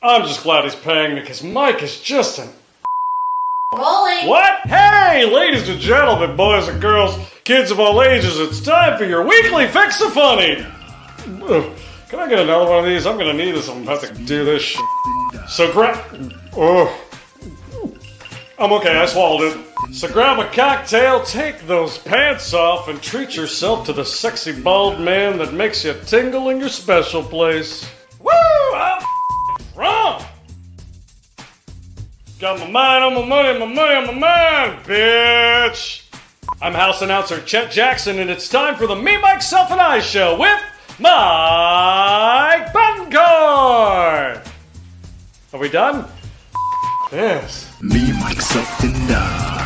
I'm just glad he's paying me because Mike is just an... Rolling. What? Hey, ladies and gentlemen, boys and girls, kids of all ages, it's time for your weekly Fix of Funny. Can I get another one of these? I'm going to need this. I'm about to do this shit. So grab... I'm okay, I swallowed it. So grab a cocktail, take those pants off, and treat yourself to the sexy bald man that makes you tingle in your special place. Woo! I'm drunk! Got my mind on my money, my money on my mind, bitch! I'm house announcer Chet Jackson, and it's time for the Me, Myself, and I show with Mike Betancourt! Are we done? Yes. Me, myself, and I.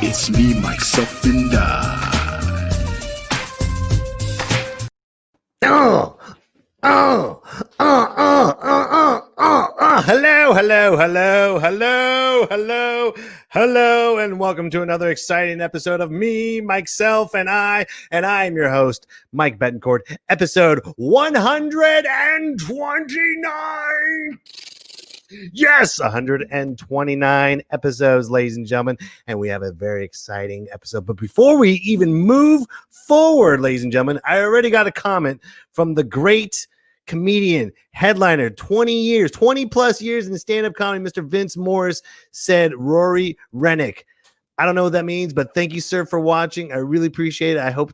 It's me, myself, and I. Hello, and welcome to another exciting episode of Me, Myself, and I am your host, Mike Betancourt, episode 129. Yes, 129 episodes, ladies and gentlemen, and we have a very exciting episode. But before we even move forward, ladies and gentlemen, I already got a comment from the great comedian, headliner, 20 plus years in stand-up comedy, Mr. Vince Morris, said Rory Rennick. I don't know what that means, but thank you, sir, for watching. I really appreciate it. I hope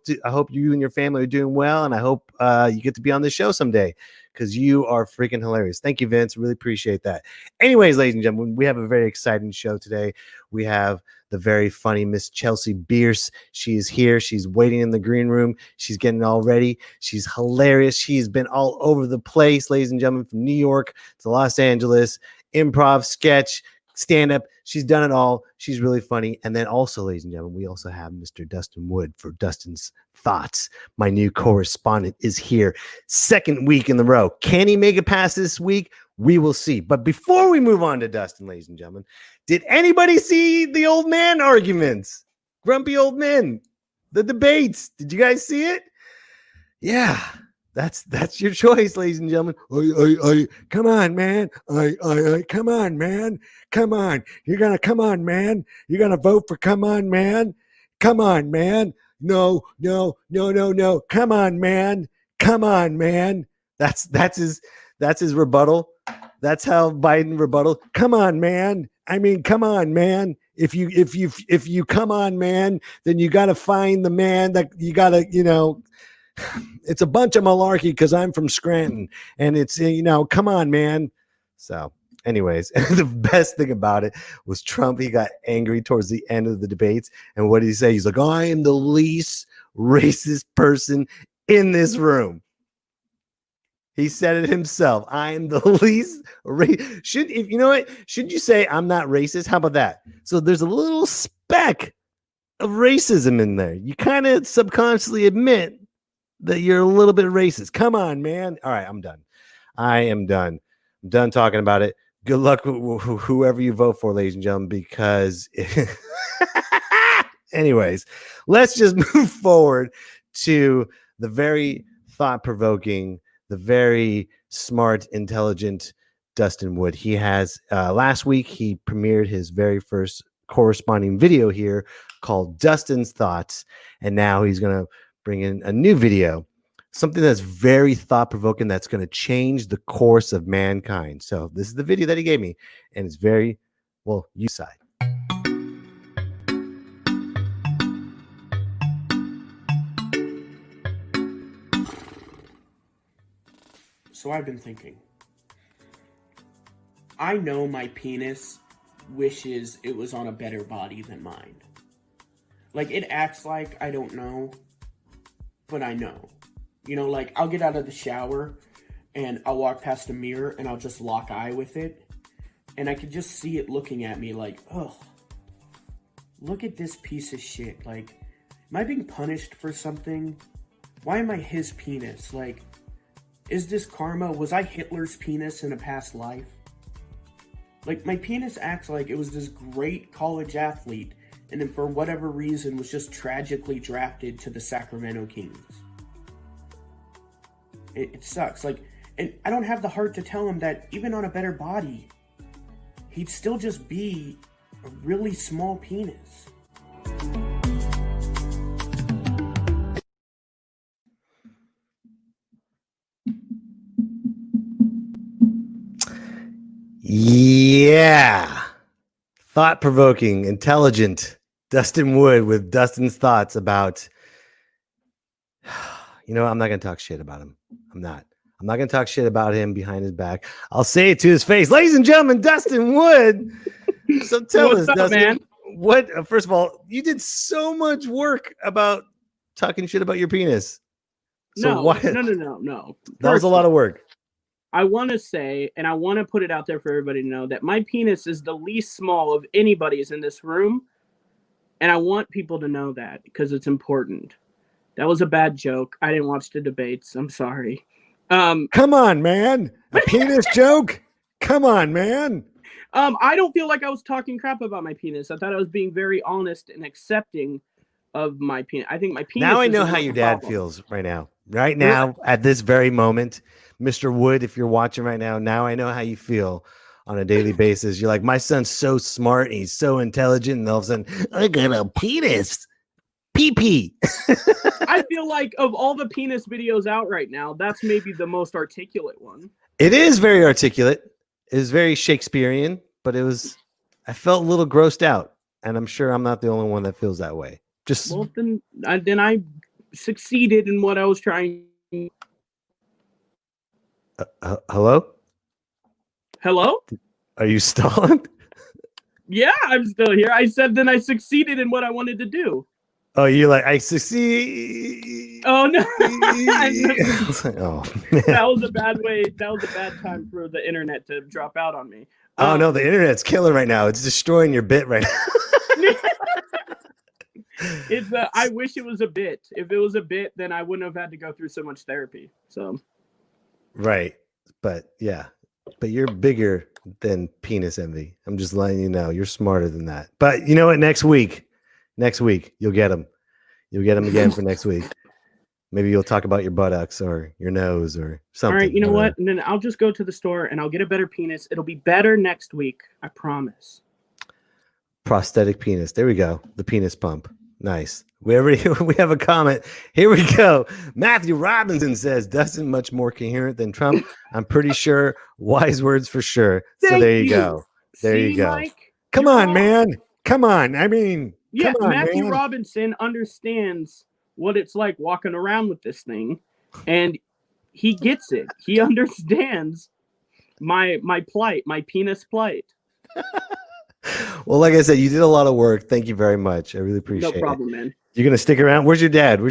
you and your family are doing well, and I hope you get to be on the show someday because you are freaking hilarious. Thank you, Vince. Really appreciate that. Anyways, ladies and gentlemen, we have a very exciting show today. We have the very funny Miss Chelsea Bearce. She is here. She's waiting in the green room. She's getting all ready. She's hilarious. She's been all over the place, ladies and gentlemen, from New York to Los Angeles, improv, sketch, stand-up. She's done it all. She's really funny. And then also, ladies and gentlemen, we also have Mr. Dustin Wood for Dustin's Thoughts. My new correspondent is here. Second week in the row. Can he make it past this week? We will see. But before we move on to Dustin, ladies and gentlemen, did anybody see the old man arguments? Grumpy old men. The debates. Did you guys see it? Yeah. That's your choice, ladies and gentlemen. Come on, man. Come on, man. Come on. You're going to come on, man. You're going to vote for come on, man. Come on, man. No. Come on, man. Come on, man. That's his rebuttal. That's how Biden rebuttal. Come on, man. I mean, come on, man. If you come on, man, then you got to find the man that you got to, it's a bunch of malarkey because I'm from Scranton and it's, come on, man. So anyways, the best thing about it was Trump. He got angry towards the end of the debates. And what did he say? He's like, I am the least racist person in this room. He said it himself. I am the least should you say I'm not racist? How about that? So there's a little speck of racism in there. You kind of subconsciously admit that you're a little bit racist. Come on, man. All right, I'm done. I am done. I'm done talking about it. Good luck with whoever you vote for, ladies and gentlemen, because anyways, let's just move forward to the very thought-provoking, the very smart, intelligent Dustin Wood. He has last week he premiered his very first corresponding video here called Dustin's Thoughts, and now he's going to bring in a new video, something that's very thought-provoking, that's going to change the course of mankind. So this is the video that he gave me, and it's very, well, you side. So I've been thinking. I know my penis wishes it was on a better body than mine. Like, it acts like I don't know, but I know. Like, I'll get out of the shower and I'll walk past a mirror and I'll just lock eye with it. And I could just see it looking at me like, oh, look at this piece of shit. Like, am I being punished for something? Why am I his penis? Like, is this karma? Was I Hitler's penis in a past life? Like, my penis acts like it was this great college athlete and then for whatever reason was just tragically drafted to the Sacramento Kings. It sucks. Like, And I don't have the heart to tell him that even on a better body, he'd still just be a really small penis. Yeah. Thought-provoking, intelligent Dustin Wood with Dustin's thoughts about, I'm not going to talk shit about him. I'm not going to talk shit about him behind his back. I'll say it to his face. Ladies and gentlemen, Dustin Wood. So tell What's us, up, Dustin, man? what, first of all, you did so much work about talking shit about your penis. So No. That was a lot of work. I want to say, and I want to put it out there for everybody to know, that my penis is the least small of anybody's in this room. And I want people to know that because it's important. That was a bad joke. I didn't watch the debates. I'm sorry. Come on, man. A penis joke? Come on, man. I don't feel like I was talking crap about my penis. I thought I was being very honest and accepting of my penis. I think my penis. Now I know how your dad feels right now. Right now, at this very moment, Mr. Wood, if you're watching right now I know how you feel on a daily basis. You're like, my son's so smart, and he's so intelligent, and all of a sudden, I got a penis. Pee-pee. I feel like of all the penis videos out right now, that's maybe the most articulate one. It is very articulate. It is very Shakespearean, but I felt a little grossed out, and I'm sure I'm not the only one that feels that way. Well, then I succeeded in what I was trying. Hello? Hello? Are you stalling? Yeah, I'm still here. I said then I succeeded in what I wanted to do. Oh, you're like, I succeed. Oh, no. Oh, man. That was a bad way. That was a bad time for the internet to drop out on me. Oh, no, the internet's killing right now. It's destroying your bit right now. It's I wish it was a bit. If it was a bit, then I wouldn't have had to go through so much therapy. So, right. But yeah, but you're bigger than penis envy. I'm just letting you know you're smarter than that. But you know what? Next week, you'll get them. You'll get them again for next week. Maybe you'll talk about your buttocks or your nose or something. All right, you know what? And then I'll just go to the store and I'll get a better penis. It'll be better next week. I promise. Prosthetic penis. There we go. The penis pump. Nice. We have a comment. Here we go. Matthew Robinson says, Dustin much more coherent than Trump. I'm pretty sure. Wise words for sure. So there you go. There you go. Mike, come on, man. Come on. I mean, yeah, come on, Matthew man. Robinson understands what it's like walking around with this thing, and he gets it. He understands my plight, my penis plight. Well, like I said, you did a lot of work. Thank you very much. I really appreciate it. No problem, man. You're going to stick around? Where's your dad?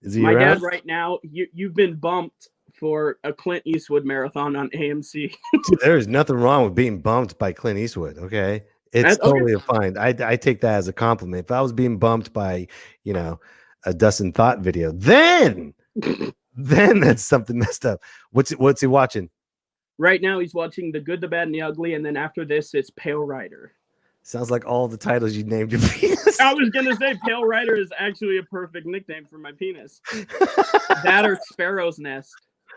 Is he my around? dad right now, you've been bumped for a Clint Eastwood marathon on AMC. Dude, there is nothing wrong with being bumped by Clint Eastwood, okay? It's totally fine. I take that as a compliment. If I was being bumped by, a Dustin Thought video, then that's something messed up. What's he watching? Right now, he's watching The Good, the Bad, and the Ugly, and then after this, it's Pale Rider. Sounds like all the titles you named your penis. I was going to say Pale Rider is actually a perfect nickname for my penis. That or Sparrow's Nest.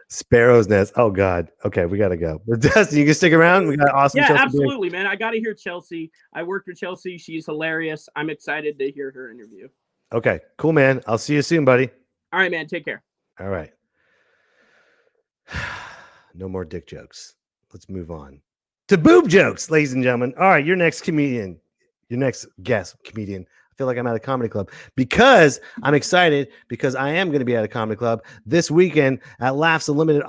Sparrow's Nest. Oh, God. Okay, we got to go. But Dustin, you can stick around? We got awesome Yeah, Chelsea absolutely, man. I got to hear Chelsea. I worked with Chelsea. She's hilarious. I'm excited to hear her interview. Okay, cool, man. I'll see you soon, buddy. All right, man. Take care. All right. No more dick jokes. Let's move on to boob jokes, ladies and gentlemen. All right, your next guest comedian. I feel like I'm at a comedy club because I'm excited because I am going to be at a comedy club this weekend at Laughs Unlimited,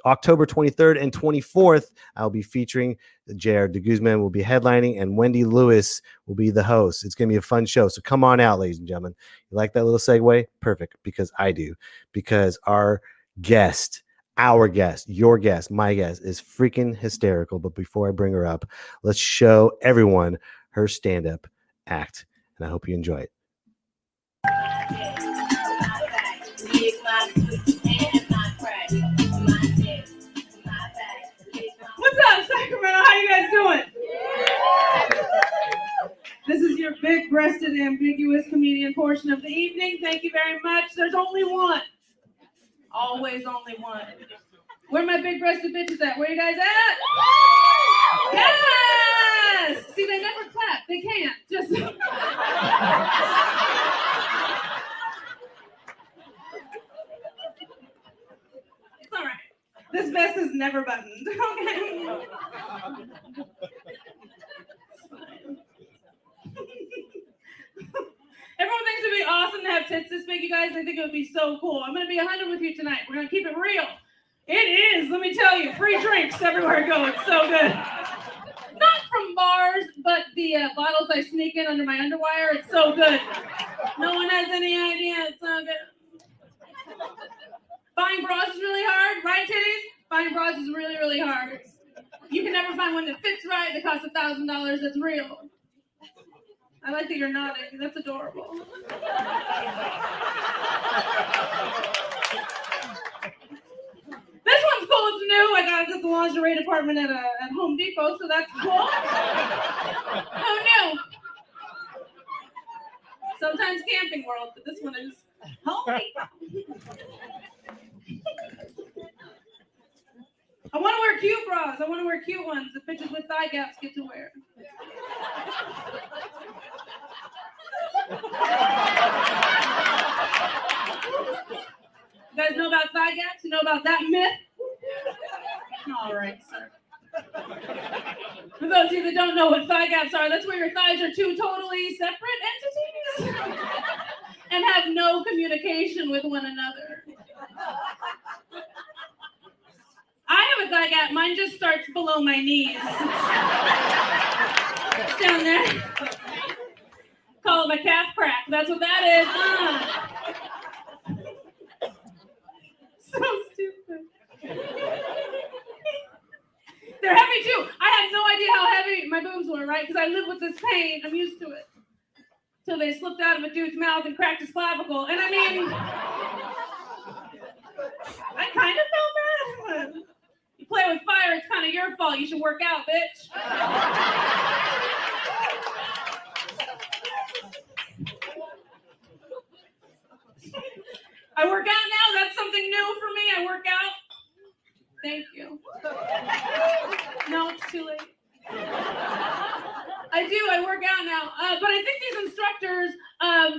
October 23rd and 24th. I'll be featuring Jared de Guzman will be headlining and Wendy Lewis will be the host. It's going to be a fun show. So come on out, ladies and gentlemen. You like that little segue? Perfect. Because I do. Because our guest, your guest, my guest is freaking hysterical. But before I bring her up, let's show everyone her stand-up act. And I hope you enjoy it. What's up, Sacramento? How you guys doing? This is your big-breasted, ambiguous comedian portion of the evening. Thank you very much. There's only one. Always only one. Where my big-breasted bitches at? Where you guys at? Yes! See, they never clap. They can't. Just... It's all right. This vest is never buttoned. Okay. Everyone thinks it'd be awesome to have tits this big, you guys. I think it would be so cool. I'm going to be 100 with you tonight. We're going to keep it real. It is, let me tell you, free drinks everywhere I go. It's so good. Not from bars, but the bottles I sneak in under my underwire. It's so good. No one has any idea. It's so good. Buying bras is really hard, right, titties? Buying bras is really, really hard. You can never find one that fits right, that costs $1,000, that's real. I like that you're nodding. That's adorable. This one's cool. It's new. I got it at the lingerie department at Home Depot, so that's cool. Who knew? Sometimes Camping World, but this one is Home Depot. I want to wear cute bras. I want to wear cute ones that bitches with thigh gaps get to wear. You guys know about thigh gaps? You know about that myth? All right, sir. For those of you that don't know what thigh gaps are, that's where your thighs are two totally separate entities and have no communication with one another. I have a thigh gap. Mine just starts below my knees. It's down there. Call it my calf crack. That's what that is. So stupid. They're heavy too. I had no idea how heavy my boobs were, right? Because I live with this pain. I'm used to it. Till they slipped out of a dude's mouth and cracked his clavicle. And I mean, I kind of felt bad. You play with fire, it's kind of your fault. You should work out, bitch. I work out now. That's something new for me. I work out. Thank you. No, it's too late. I do. I work out now. But I think these instructors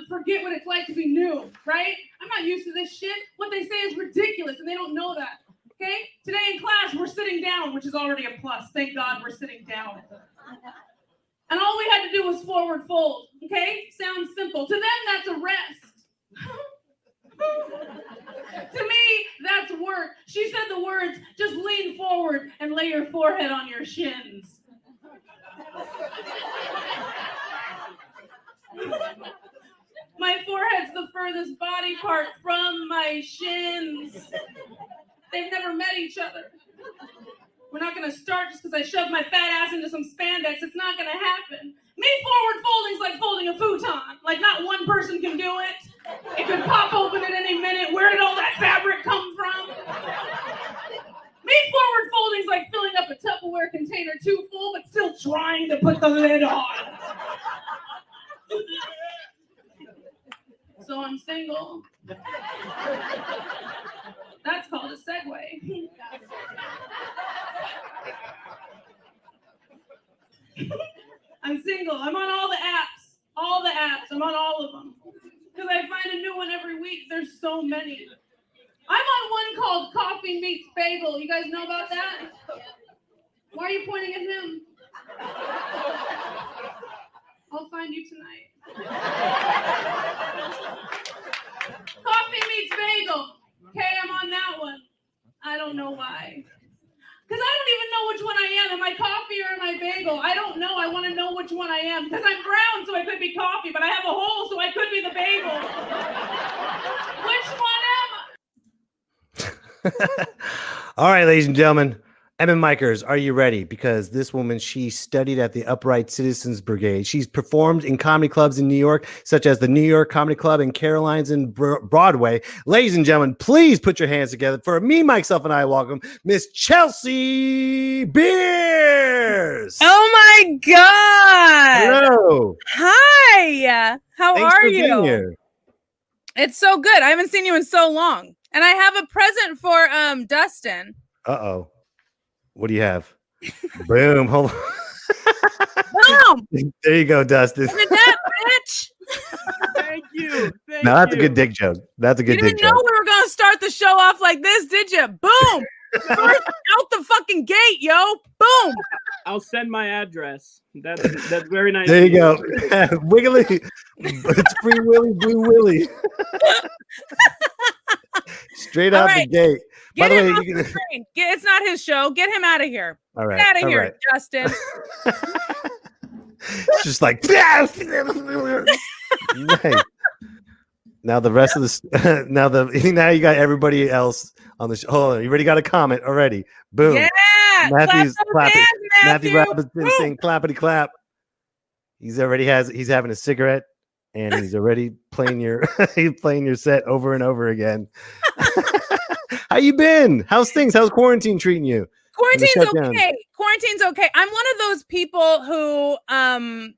forget what it's like to be new, right? I'm not used to this shit. What they say is ridiculous, and they don't know that. Okay? Today in class, we're sitting down, which is already a plus. Thank God we're sitting down. And all we had to do was forward fold. Okay? Sounds simple. To them, that's a rest. To me, that's work. She said the words, just lean forward and lay your forehead on your shins. My forehead's the furthest body part from my shins. They've never met each other. We're not going to start just because I shoved my fat ass into some spandex. It's not going to happen. Me forward folding's like folding a futon. Like, not one person can do it. It could pop open at any minute. Where did all that fabric come from? Me forward folding's like filling up a Tupperware container too full, but still trying to put the lid on. So I'm single. That's called a segue. I'm single. I'm on all the apps. All the apps. I'm on all of them. Because I find a new one every week. There's so many. I'm on one called Coffee Meets Bagel. You guys know about that? Why are you pointing at him? I'll find you tonight. Coffee Meets Bagel. Okay, I'm on that one. I don't know why. Because I don't even know which one I am. Am I coffee or am I bagel? I don't know. I want to know which one I am. Because I'm brown, so I could be coffee, but I have a hole, so I could be the bagel. Which one am I? All right, ladies and gentlemen, Emma Mikers, are you ready? Because this woman, she studied at the Upright Citizens Brigade. She's performed in comedy clubs in New York, such as the New York Comedy Club and Caroline's in Broadway. Ladies and gentlemen, please put your hands together for me, myself, and I welcome Miss Chelsea Bearce. Oh my God! Hello. Hi. How Thanks are for being you? here. It's so good. I haven't seen you in so long, and I have a present for Dustin. Uh-oh. What do you have? Boom. Hold on. Boom! There you go, Dustin. Look at that, bitch! Thank you. Thank Now that's a you. good dick joke. That's a You good didn't dick know joke. we were gonna start the show off like this, did you? Boom! First out the fucking gate, yo! Boom! I'll send my address. That's very nice. There of you go. Wiggly. It's Free Willy, Blue Willy. Straight All out right. the gate. By Get the him way, off you the can... screen. It's not his show. Get him out of here. all right. Get out of all here, right. Justin. It's just like nice. Now the rest of the now you got everybody else on the show. Hold on, you already got a comment already. Boom. Yeah. Matthew's clap those clapping. hands, Matthew Matthew. Robinson saying clappity clap. He's having a cigarette and he's already playing your set over and over again. How you been? How's things? How's quarantine treating you? Quarantine's shut down. okay. Quarantine's okay. I'm one of those people who I'm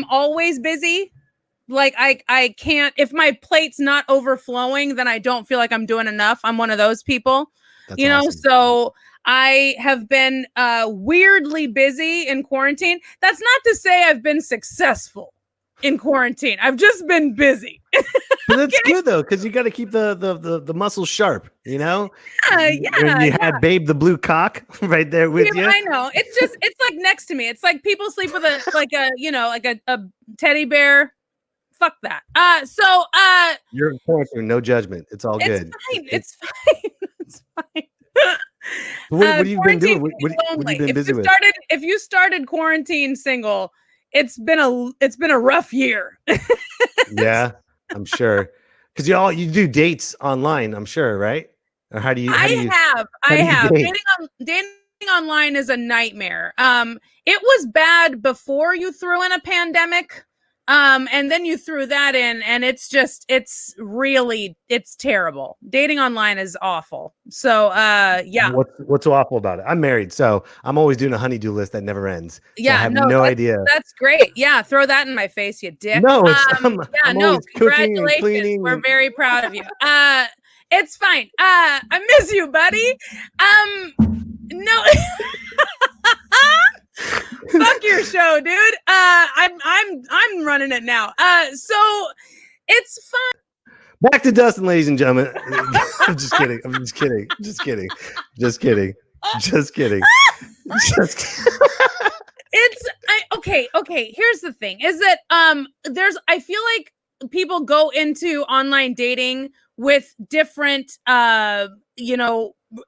always busy. Like I can't, if my plate's not overflowing, then I don't feel like I'm doing enough. I'm one of those people. That's you know, awesome. so I have been weirdly busy in quarantine. That's not to say I've been successful in quarantine. I've just been busy. But that's good though, because you got to keep the muscles sharp, you know. Yeah, You had Babe the blue cock right there with you. I know. It's like next to me. It's like people sleep with a teddy bear. Fuck that. You're in quarantine, no judgment. It's all good. Fine. It's fine. It's fine. What have you been doing? Quarantine What can be have you lonely. been busy with? If you started quarantine single, it's been a rough year. Yeah, I'm sure. Because you do dates online, I'm sure, right? Or how do you? I have. date? Dating online is a nightmare. It was bad before you threw in a pandemic. And then you threw that in, and it's terrible. Dating online is awful. So, yeah. What's so awful about it? I'm married, so I'm always doing a honeydew list that never ends. So Yeah, I have no idea. That's great. Yeah, throw that in my face, you dick. No, it's I'm always cooking and congratulations. cleaning. We're very proud of you. It's fine. I miss you, buddy. No. Fuck your show, dude. I'm running it now. So it's fun. Back to Dustin, ladies and gentlemen. I'm just kidding. Okay. Here's the thing: is that I feel like people go into online dating with different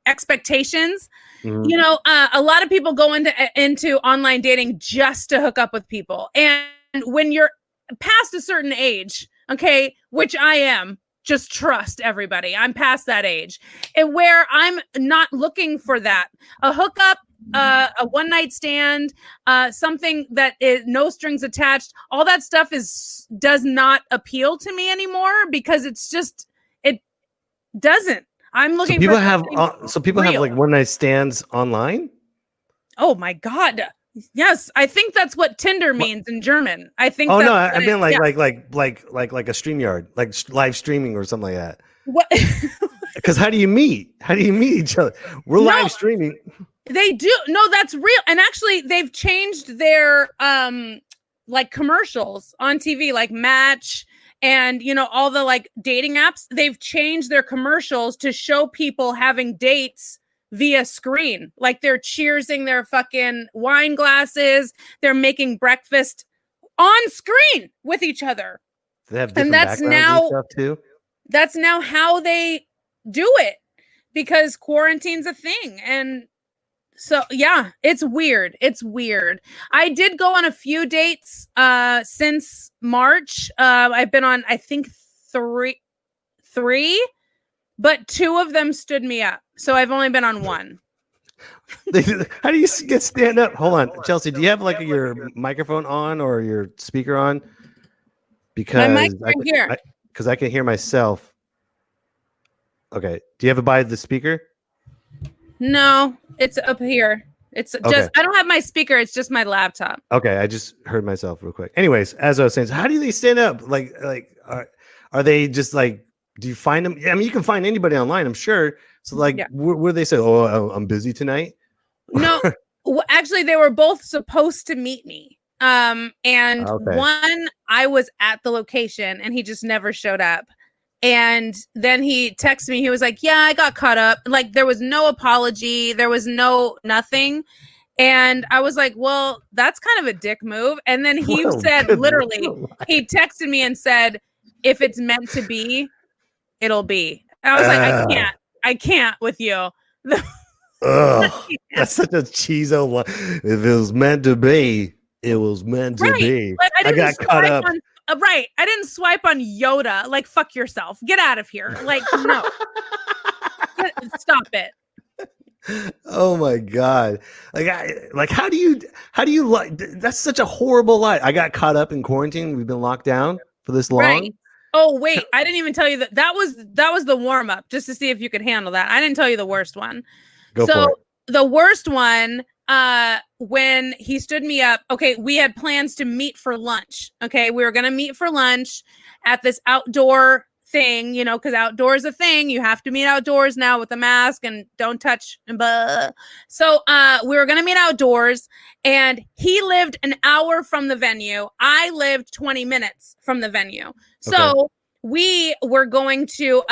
expectations. Mm-hmm. A lot of people go into online dating just to hook up with people, and when you're past a certain age, okay, which I am, just trust everybody. I'm past that age, and where I'm not looking for that, a hookup, a one night stand, something that is no strings attached. All that stuff does not appeal to me anymore because it doesn't. I'm looking. So people for have like one night stands online. Oh my god! Yes, I think that's what Tinder means in German. I think. Oh no, I mean like a StreamYard, like live streaming or something like that. What? Because how do you meet? How do you meet each other? We're live streaming. They do. No, that's real. And actually, they've changed their like commercials on TV, like Match. And, all the like dating apps, they've changed their commercials to show people having dates via screen. Like they're cheersing their fucking wine glasses. They're making breakfast on screen with each other. They have different backgrounds and stuff too. That's now how they do it because quarantine's a thing. And so, yeah, it's weird. I did go on a few dates since March. I've been on, I think, three, but 2 of them stood me up. So I've only been on 1. How do you stand up? Hold on. Chelsea, do you have like your microphone on or your speaker on? Because my mic's right here. Because I can hear myself. Okay. Do you have it by the speaker? No, it's up here. It's just, I don't have my speaker. It's just my laptop. Okay. I just heard myself real quick. Anyways, as I was saying, so how do they stand up? Like, are they just like, do you find them? I mean, you can find anybody online, I'm sure. So like, Yeah. where they say, "Oh, I'm busy tonight." No, actually, they were both supposed to meet me. And Okay. one, I was at the location and he just never showed up. And then he texted me. He was like, "Yeah, I got caught up." Like there was no apology. There was no nothing. And I was like, "Well, that's kind of a dick move." And then he Well, said, good literally, Lord. he texted me and said, "If it's meant to be, it'll be." And I was like, I can't with you. Ugh, that's such a cheeso line. If it was meant to be, it was meant to be. Like I didn't got caught up. on, right. I didn't swipe on Yoda. Like, fuck yourself. Get out of here. Like, no. Stop it. Oh my god! Like how do you like? That's such a horrible lie. I got caught up in quarantine. We've been locked down for this long. Right. Oh wait, I didn't even tell you that was the warm up just to see if you could handle that. I didn't tell you the worst one. Go for it. The worst one, when he stood me up. Okay, we had plans to meet for lunch. Okay, we were gonna meet for lunch at this outdoor thing, you know, because outdoor is a thing. You have to meet outdoors now with a mask and don't touch. Blah. So we were gonna meet outdoors, and he lived an hour from the venue. I lived 20 minutes from the venue. So we were going to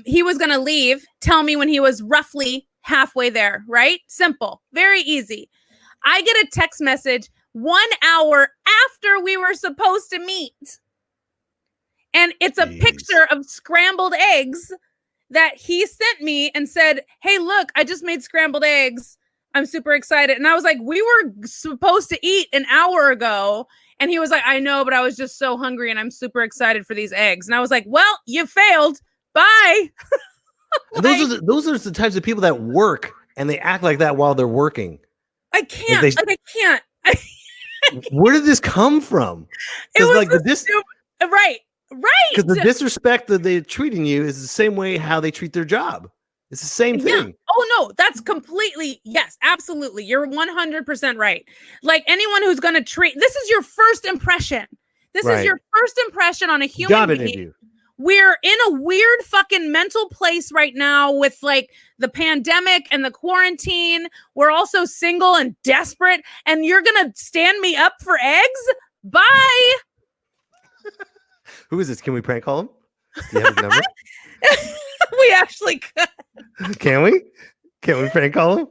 he was gonna leave, tell me when he was roughly halfway there, right? Simple, very easy. I get a text message 1 hour after we were supposed to meet. And it's a picture of scrambled eggs that he sent me and said, "Hey, look, I just made scrambled eggs. I'm super excited." And I was like, "We were supposed to eat an hour ago." And he was like, "I know, but I was just so hungry and I'm super excited for these eggs." And I was like, "Well, you failed. Bye." And those are the types of people that work and they act like that while they're working. I can't. I can't. Where did this come from? It was like right. Because the disrespect that they're treating you is the same way how they treat their job. It's the same thing. Yeah. Oh no, that's completely, yes, absolutely. You're 100% right. Like anyone who's going to treat, this is your first impression. This is your first impression on a human being. Interview. We're in a weird fucking mental place right now with like the pandemic and the quarantine. We're also single and desperate, and you're going to stand me up for eggs? Bye. Who is this? Can we prank call him? Do you have his number? We actually could. Can we? Can we prank call him?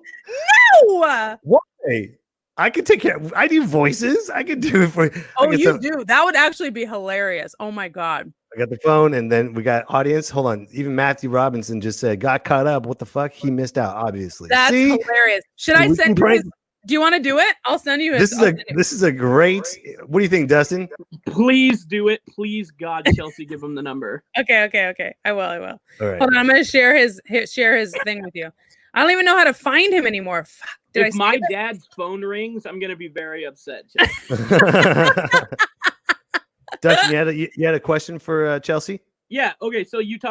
No. Why? I could take care. I do voices. I could do it for you. Oh, you do? That would actually be hilarious. Oh my god. I got the phone, and then we got audience. Hold on. Even Matthew Robinson just said, "Got caught up." What the fuck? He missed out. Obviously. That's hilarious. Should I send you his? Do you want to do it? I'll send you his. This is a great. What do you think, Dustin? Please do it. Please, God, Chelsea, give him the number. Okay. I will. All right. Hold on. I'm gonna share his thing with you. I don't even know how to find him anymore. Fuck. If my dad's phone rings, I'm gonna be very upset. Dustin, you had a question for Chelsea? Yeah. Okay. So you've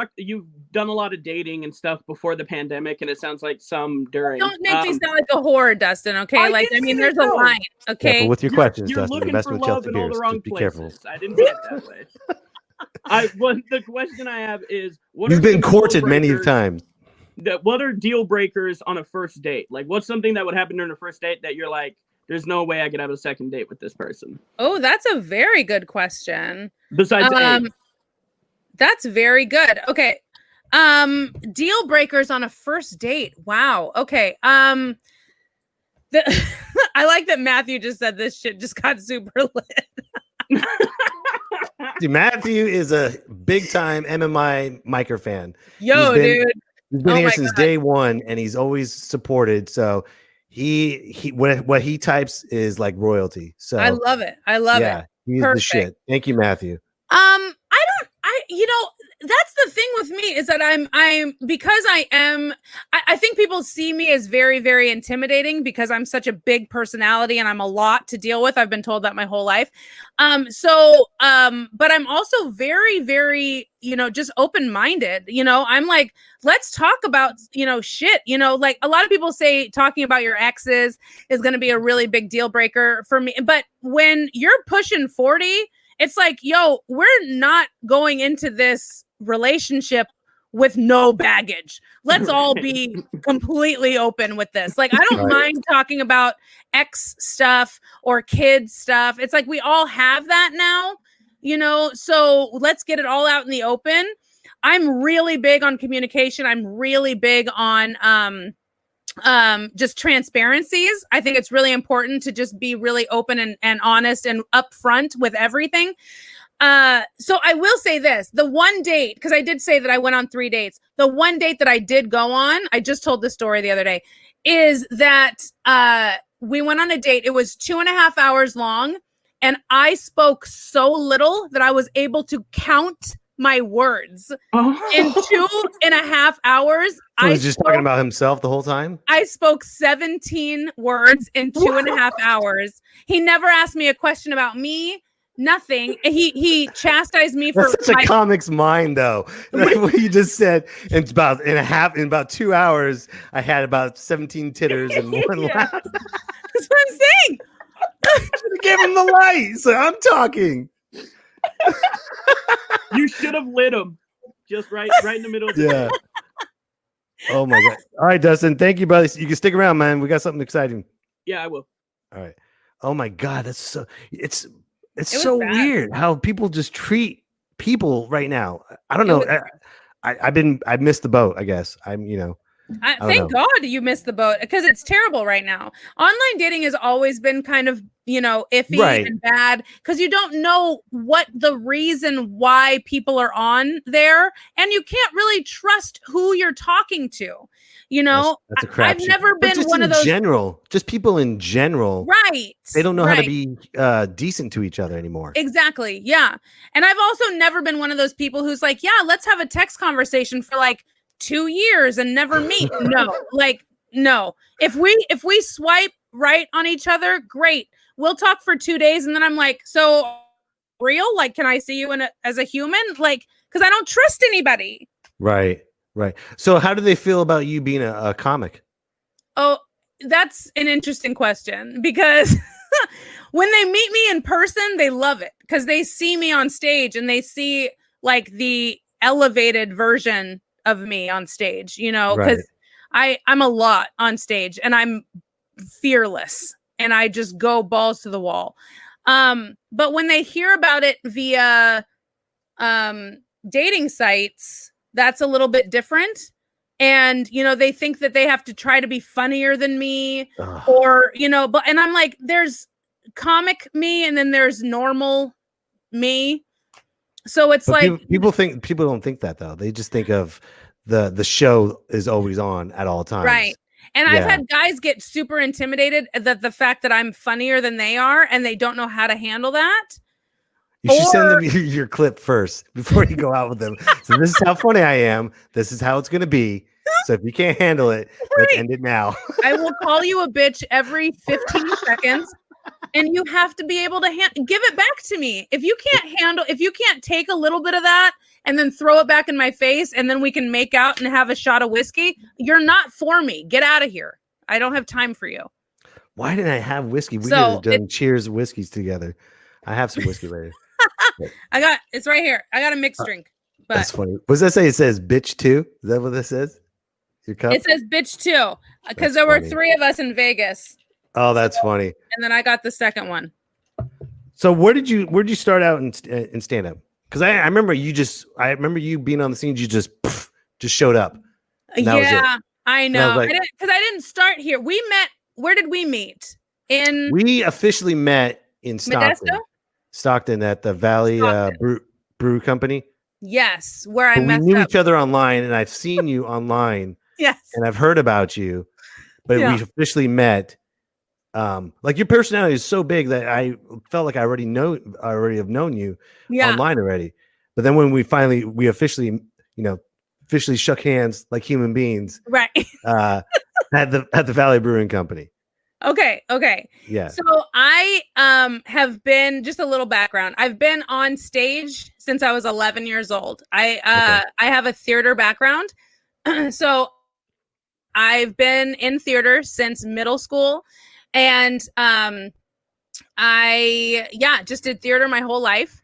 done a lot of dating and stuff before the pandemic, and it sounds like some during. Don't make me sound like a whore, Dustin. Okay, there's a line. Okay, with your questions, you're Dustin. looking That's for what love Chelsea in all the Bearce. wrong Be places. careful. I didn't mean it that way. The question I have is, you've been courted many times. What are deal breakers on a first date? Like, what's something that would happen during a first date that you're like, there's no way I could have a second date with this person? Oh, that's a very good question. Besides eggs. That's very good. Okay. Deal breakers on a first date. Wow. Okay. I like that Matthew just said this shit just got super lit. Dude, Matthew is a big time MMI Miker fan. Yo, dude. He's been here since day one, and he's always supported. So he what he types is like royalty. So I love it. Yeah, he's the shit. Thank you, Matthew. That's the thing with me is that I think people see me as very, very intimidating because I'm such a big personality and I'm a lot to deal with. I've been told that my whole life. But I'm also very, very, just open-minded. I'm like, let's talk about, shit, like a lot of people say talking about your exes is going to be a really big deal breaker for me. But when you're pushing 40, it's like, yo, we're not going into this relationship with no baggage. Let's all be completely open with this. Like, I don't mind talking about ex stuff or kids stuff. It's like we all have that now, you know, so let's get it all out in the open. I'm really big on communication. I'm really big on just transparencies. I think it's really important to just be really open and honest and upfront with everything. So I will say this, the one date, because I did say that I went on 3 dates. The one date that I did go on, I just told the story the other day, is that we went on a date. It was 2.5 hours long, and I spoke so little that I was able to count my words. In 2.5 hours. He was just talking about himself the whole time? I spoke 17 words in 2.5 hours. He never asked me a question about me. Nothing. He chastised me for such a comic's mind, though. Like what you just said. In about 2 hours, I had about 17 titters and one laugh. That's what I'm saying. I should have given him the light. So I'm talking. You should have lit him just right in the middle of the day. Oh my God. All right, Dustin. Thank you, brother. You can stick around, man. We got something exciting. Yeah, I will. All right. Oh my God. That's so it's so weird how people just treat people right now. I don't know. I missed the boat, I guess. Thank God you missed the boat, because it's terrible right now. Online dating has always been kind of, iffy and bad, because you don't know what the reason why people are on there, and you can't really trust who you're talking to. That's a crap I've never been one of those. Just people in general. Right. They don't know how to be decent to each other anymore. Exactly. Yeah. And I've also never been one of those people who's like, yeah, let's have a text conversation for like 2 years and never meet. No. If we swipe right on each other, great. We'll talk for 2 days, and then I'm like, so real? Like, can I see you as a human? Like, because I don't trust anybody. Right. So how do they feel about you being a comic? Oh, that's an interesting question, because when they meet me in person, they love it, because they see me on stage and they see like the elevated version of me on stage, because I'm a lot on stage, and I'm fearless, and I just go balls to the wall. But when they hear about it via dating sites, that's a little bit different. And, they think that they have to try to be funnier than me. Or, and I'm like, there's comic me, and then there's normal me. So it's people don't think that, though. They just think of the show is always on at all times. Right. And I've had guys get super intimidated that the fact that I'm funnier than they are, and they don't know how to handle that. You should send them your clip first before you go out with them. So this is how funny I am. This is how it's going to be. So if you can't handle it, let's end it now. I will call you a bitch every 15 seconds. And you have to be able to give it back to me. If you can't take a little bit of that and then throw it back in my face, and then we can make out and have a shot of whiskey, you're not for me. Get out of here. I don't have time for you. Why didn't I have whiskey? We could have done cheers whiskeys together. I have some whiskey later. It's right here. I got a mixed drink. But that's funny. What does that say? It says bitch too. Is that what this says? Your cup? It says bitch too. Because there were 3 of us in Vegas. Oh, that's funny. And then I got the second one. So where'd you start out in stand up? Because I remember you being on the scene. You just showed up. Yeah, I know. I didn't start here. We met. Where did we meet? We officially met in Stockton. Modesto? Stockton at the Valley Brew Company. Yes, where I met. We knew each other online, and I've seen you online. Yes, and I've heard about you, but we officially met. Like your personality is so big that I felt like I already have known you online already. But then when we officially shook hands like human beings, right? at the Valley Brewing Company. Okay. Yeah. So I have been, just a little background. I've been on stage since I was 11 years old. I have a theater background. So I've been in theater since middle school, and I just did theater my whole life.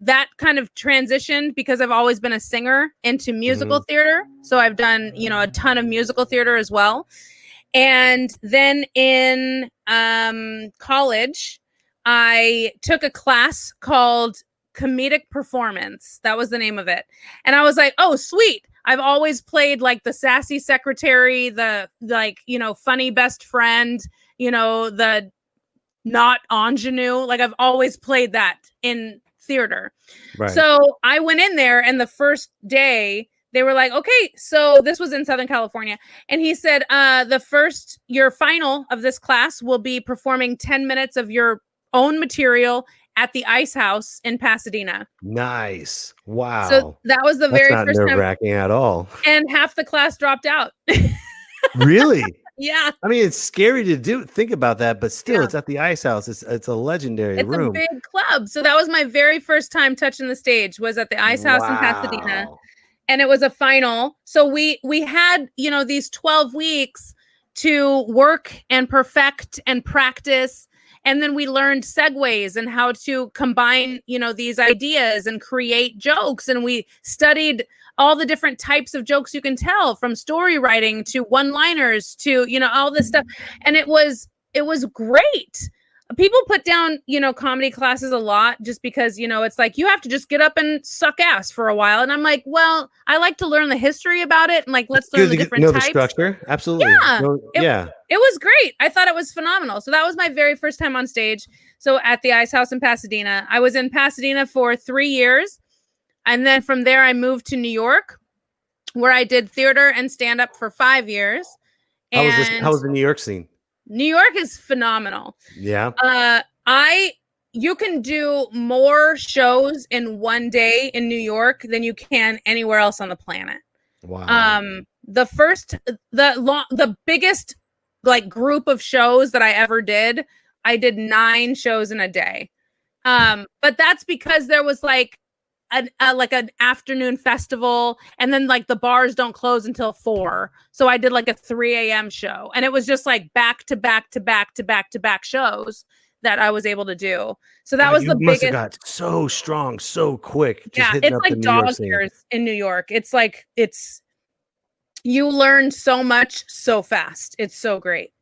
that kind of transitioned because I've always been a singer into musical theater. So I've done, a ton of musical theater as well. And then in college, I took a class called comedic performance. That was the name of it. And I was like, oh, sweet. I've always played like the sassy secretary, the funny best friend, the not ingenue. Like I've always played that in theater. Right. So I went in there, and the first day they were like, okay, so this was in Southern California. And he said, your final of this class will be performing 10 minutes of your own material at the Ice House in Pasadena. Nice. Wow. So that was the That's very not first time. nerve-wracking at all. And half the class dropped out. Really? Yeah. I mean, it's scary to think about that, but still, Yeah. it's at the Ice House. It's a legendary It's room. a big club. So that was my very first time touching the stage, was at the Ice House in Pasadena. And it was a final. So we had, these 12 weeks to work and perfect and practice. And then we learned segues and how to combine, these ideas and create jokes. And we studied all the different types of jokes you can tell, from story writing to one-liners to, all this stuff. And it was great. People put down, comedy classes a lot just because, it's like you have to just get up and suck ass for a while. And I'm like, well, I like to learn the history about it. And like, let's learn the different types. The structure. Absolutely. Yeah. It was great. I thought it was phenomenal. So that was my very first time on stage. So at the Ice House in Pasadena, I was in Pasadena for 3 years. And then from there, I moved to New York, where I did theater and stand-up for 5 years. How was the New York scene? New York is phenomenal. Yeah. You can do more shows in one day in New York than you can anywhere else on the planet. Wow. The biggest like group of shows that I ever did, I did 9 shows in a day. But that's because there was like an afternoon festival, and then like the bars don't close until 4. So I did like a 3 a.m. show, and it was just like back to back to back to back to back shows that I was able to do. So that was the biggest. You must have got so strong so quick. It's like dog years in New York. It's like you learn so much so fast. It's so great.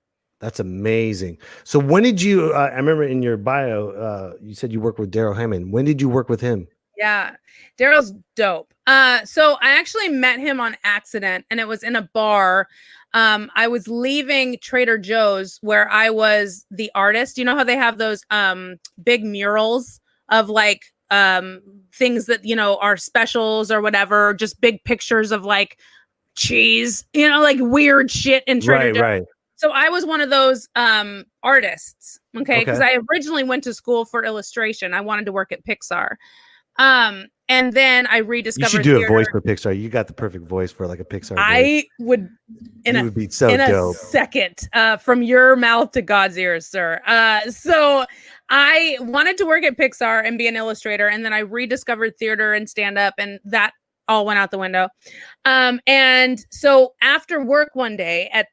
That's amazing. So when did you? I remember in your bio, you said you worked with Darrell Hammond. When did you work with him? Yeah, Darrell's dope. So I actually met him on accident, and it was in a bar. I was leaving Trader Joe's, where I was the artist. You know how they have those big murals of like things that are specials or whatever, just big pictures of like cheese, like weird shit in Trader Joe's. Right. So I was one of those artists, okay? Because I originally went to school for illustration. I wanted to work at Pixar. And then I rediscovered. You should do a voice for Pixar. You got the perfect voice for like a Pixar. I would. You would be so dope. A second, from your mouth to God's ears, sir. So I wanted to work at Pixar and be an illustrator, and then I rediscovered theater and stand up, and that all went out the window. And so after work one day at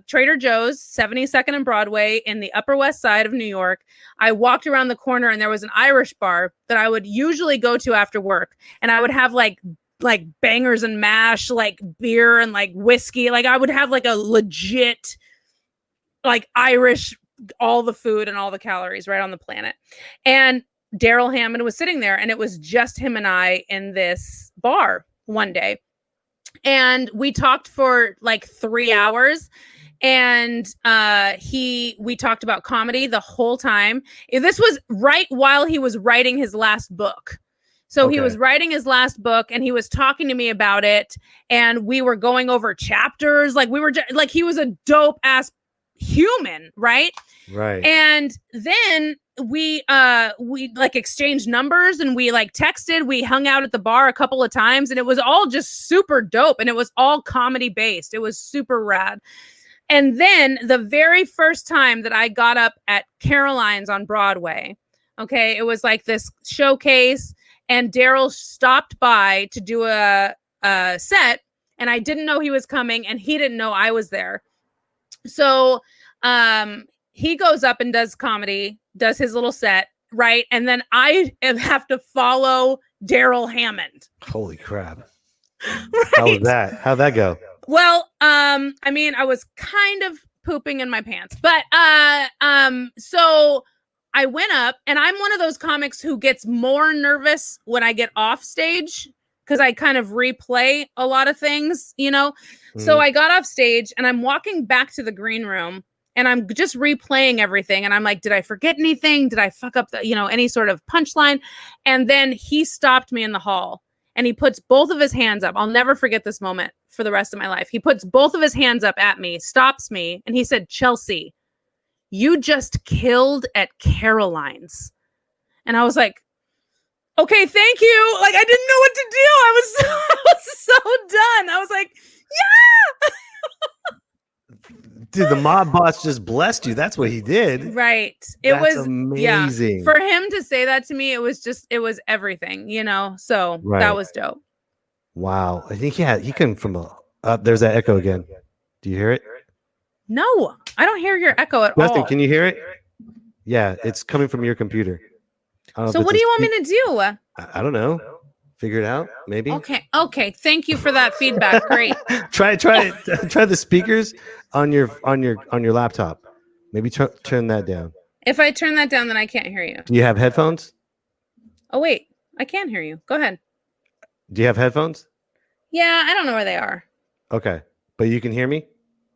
Trader Joe's, 72nd and Broadway in the Upper West Side of New York, I walked around the corner, and there was an Irish bar that I would usually go to after work. And I would have like bangers and mash, like beer and like whiskey. Like I would have like a legit like Irish, all the food and all the calories right on the planet. And Darrell Hammond was sitting there, and it was just him and I in this bar one day. And we talked for like 3 hours, and we talked about comedy the whole time. This was right while he was writing his last book. So he was writing his last book, and he was talking to me about it, and we were going over chapters. Like we were like, he was a dope ass human, right? Right. And then we like exchanged numbers, and we like texted. We hung out at the bar a couple of times, and it was all just super dope, and it was all comedy based. It was super rad. And then the very first time that I got up at Caroline's on Broadway, okay, it was like this showcase, and Darrell stopped by to do a set, and I didn't know he was coming, and he didn't know I was there. So he goes up and does comedy, does his little set, right? And then I have to follow Darrell Hammond. Holy crap. Right? How was that? How'd that go? Well, I mean, I was kind of pooping in my pants, but so I went up, and I'm one of those comics who gets more nervous when I get off stage because I kind of replay a lot of things, you know. So I got off stage, and I'm walking back to the green room, and I'm just replaying everything, and I'm like, did I forget anything? Did I fuck up the, you know, any sort of punchline? And then he stopped me in the hall. And he puts both of his hands up. I'll never forget this moment for the rest of my life. He puts both of his hands up at me, stops me, and he said, Chelsea, you just killed at Caroline's. And I was like, okay, thank you. Like, I didn't know what to do. I was so done. I was like, yeah. Dude, the mob boss just blessed you. That's what he did. Right. It That's was amazing. Yeah. For him to say that to me, it was everything, you know? So Right. that was dope. Wow. I think he came from there's that echo again. Do you hear it? No, I don't hear your echo at Justin, all. can you hear it? Yeah, it's coming from your computer. So what do you want me to do? I don't know. Figure it out, maybe. Okay. Thank you for that feedback. Great. try the speakers on your laptop. Maybe turn that down. If I turn that down, then I can't hear you. Do you have headphones? Oh wait, I can hear you. Go ahead. Do you have headphones? Yeah, I don't know where they are. Okay, but you can hear me?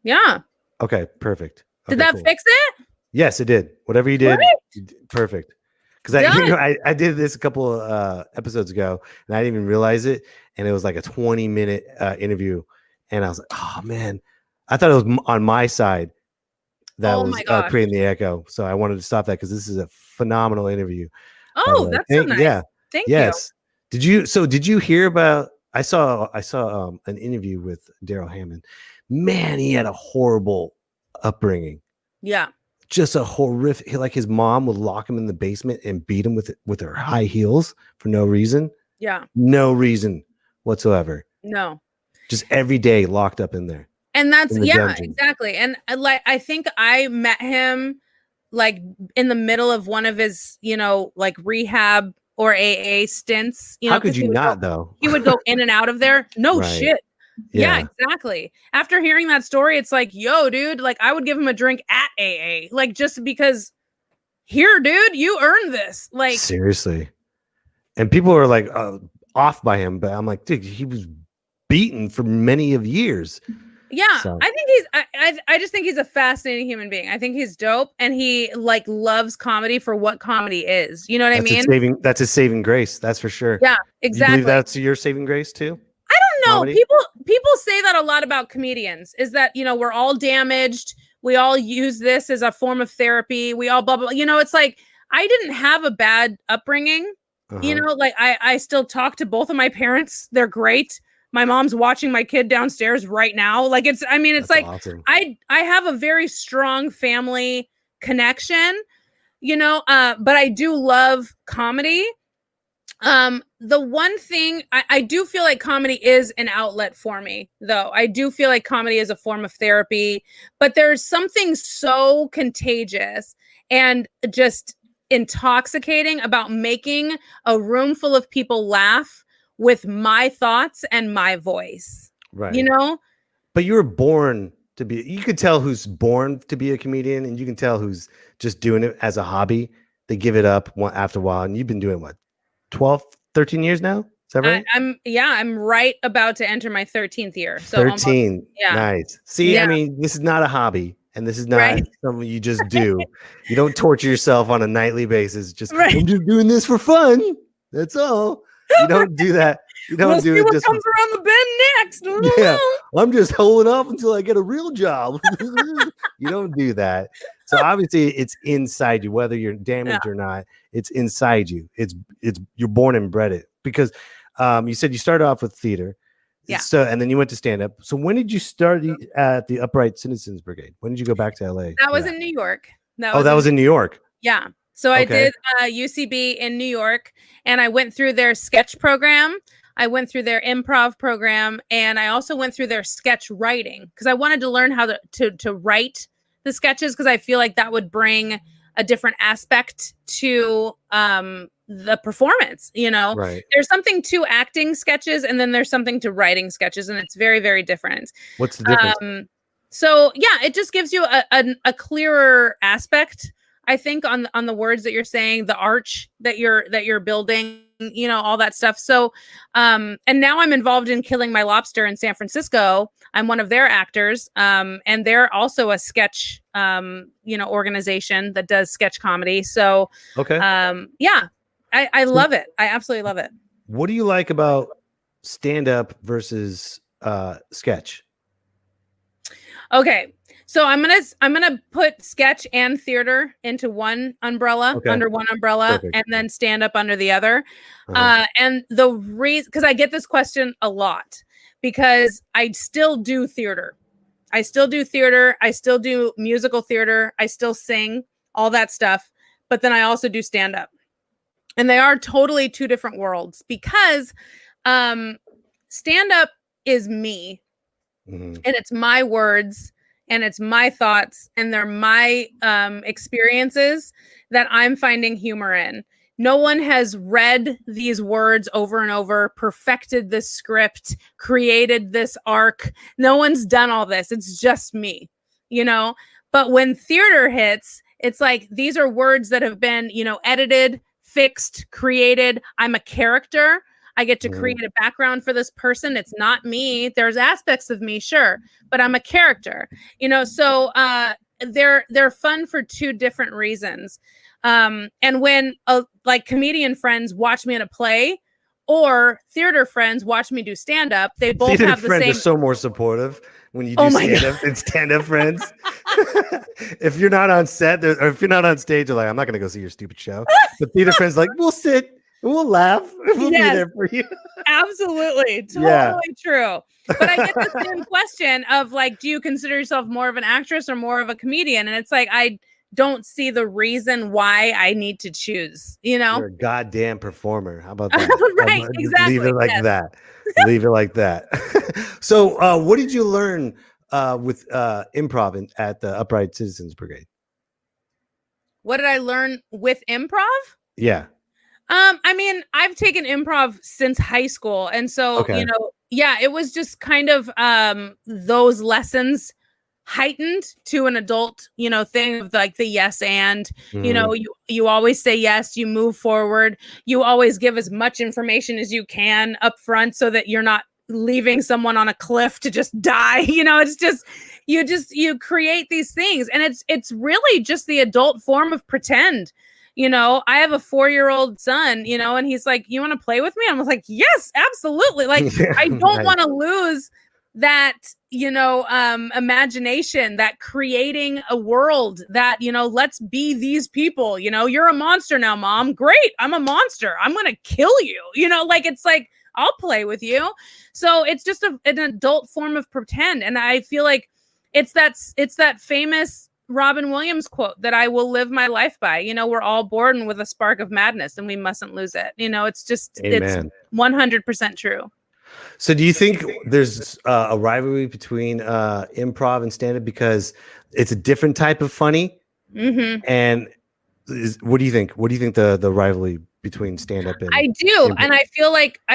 Yeah. Okay, perfect. Did Okay, that cool. fix it? Yes, it did. Whatever you did, perfect. Because I did this a couple episodes ago, and I didn't even realize it, and it was like a 20-minute interview, and I was like, oh man, I thought it was on my side that was creating the echo, so I wanted to stop that because this is a phenomenal interview. Oh, that's so nice. Yeah. Thank yes. you. Did you hear about? I saw an interview with Darrell Hammond. Man, he had a horrible upbringing. Yeah. Just a horrific. Like his mom would lock him in the basement and beat him with her high heels for no reason. Yeah. No reason whatsoever. No. Just every day locked up in there. And that's dungeon. exactly. And like I think I met him like in the middle of one of his, like rehab or AA stints. How could you not though? He would go in and out of there. No Right. shit. Yeah, exactly. After hearing that story, it's like, yo, dude, like I would give him a drink at AA, like just because here, dude, you earned this. Like seriously. And people are like off by him, but I'm like, dude, he was beaten for many of years. Yeah, So. I think I just think he's a fascinating human being. I think he's dope, and he like loves comedy for what comedy is. You know what I mean? That's his saving grace. That's for sure. Yeah, exactly. You believe that's your saving grace too? I don't know. Comedy? People say that a lot about comedians. Is that we're all damaged. We all use this as a form of therapy. We all blah blah. It's like I didn't have a bad upbringing. Like I still talk to both of my parents. They're great. My mom's watching my kid downstairs right now. Like it's That's like awesome. I have a very strong family connection, but I do love comedy. The one thing I do feel like comedy is an outlet for me, though. I do feel like comedy is a form of therapy, but there's something so contagious and just intoxicating about making a room full of people laugh with my thoughts and my voice. Right. But you were born to be, you could tell who's born to be a comedian, and you can tell who's just doing it as a hobby. They give it up after a while. And you've been doing what, 12, 13 years now? Is that right? I'm right about to enter my 13th year. So 13. almost, yeah. Nice. See, Yeah. I mean, this is not a hobby, and this is not Right. something you just do. You don't torture yourself on a nightly basis. Just, Right. I'm just doing this for fun. That's all. You don't do that. You don't we'll do see it what just comes around the bend next. I don't Yeah. know. I'm just holding off until I get a real job. You don't do that. So obviously it's inside you, whether you're damaged or not. It's inside you. It's you're born and bred it, because you said you started off with theater. Yeah. So and then you went to stand up. So when did you start at the Upright Citizens Brigade? When did you go back to LA? That was in New York. That was in New York. Yeah. So I Okay. did UCB in New York, and I went through their sketch program. I went through their improv program, and I also went through their sketch writing because I wanted to learn how to write the sketches, because I feel like that would bring a different aspect to the performance. Right. There's something to acting sketches, and then there's something to writing sketches, and it's very, very different. What's the difference? So yeah, it just gives you a clearer aspect, I think, on the words that you're saying, the arch that you're building, all that stuff. So, and now I'm involved in Killing My Lobster in San Francisco. I'm one of their actors, and they're also a sketch, organization that does sketch comedy. So, Okay. Yeah, I love it. I absolutely love it. What do you like about stand-up versus sketch? Okay. So I'm gonna put sketch and theater into one umbrella, under one umbrella, Perfect. and then stand up under the other. And the reason, because I get this question a lot, because I still do theater. I still do musical theater. I still sing, all that stuff. But then I also do stand up, and they are totally two different worlds, because stand up is me. And it's my words, and it's my thoughts, and they're my experiences that I'm finding humor in. No one has read these words over and over, perfected this script, created this arc. No one's done all this. It's just me, But when theater hits, it's like, these are words that have been, edited, fixed, created. I'm a character. I get to create a background for this person. It's not me. There's aspects of me, sure, but I'm a character, so they're fun for two different reasons. And when like comedian friends watch me in a play, or theater friends watch me do stand-up, they both theater have the friends same. are so more supportive when you do stand-up and stand-up friends. If you're not on set, or if you're not on stage, you're like, I'm not going to go see your stupid show. But theater friends like, we'll sit. We'll laugh. We'll be there for you. Absolutely. Totally true. But I get the same question of like, do you consider yourself more of an actress or more of a comedian? And it's like, I don't see the reason why I need to choose, You're a goddamn performer. How about that? Right. Exactly. Leave it like that. Leave it like that. So what did you learn with improv at the Upright Citizens Brigade? What did I learn with improv? Yeah. I mean, I've taken improv since high school. And so, it was just kind of those lessons heightened to an adult, thing of like the yes and, you always say yes, you move forward, you always give as much information as you can up front so that you're not leaving someone on a cliff to just die. It's just you create these things, and it's really just the adult form of pretend. I have a 4-year-old son, and he's like, you want to play with me? I'm like, yes, absolutely. Like, I don't want to lose that, imagination, that creating a world that, let's be these people, you're a monster now, Mom. Great. I'm a monster. I'm going to kill you. It's like, I'll play with you. So it's just an adult form of pretend. And I feel like it's that famous Robin Williams quote that I will live my life by. We're all born with a spark of madness, and we mustn't lose it. It's just, Amen. It's 100% true. So do you think there's a rivalry between improv and stand-up because it's a different type of funny? And what do you think? What do you think the rivalry between stand-up and I do. Improv? And I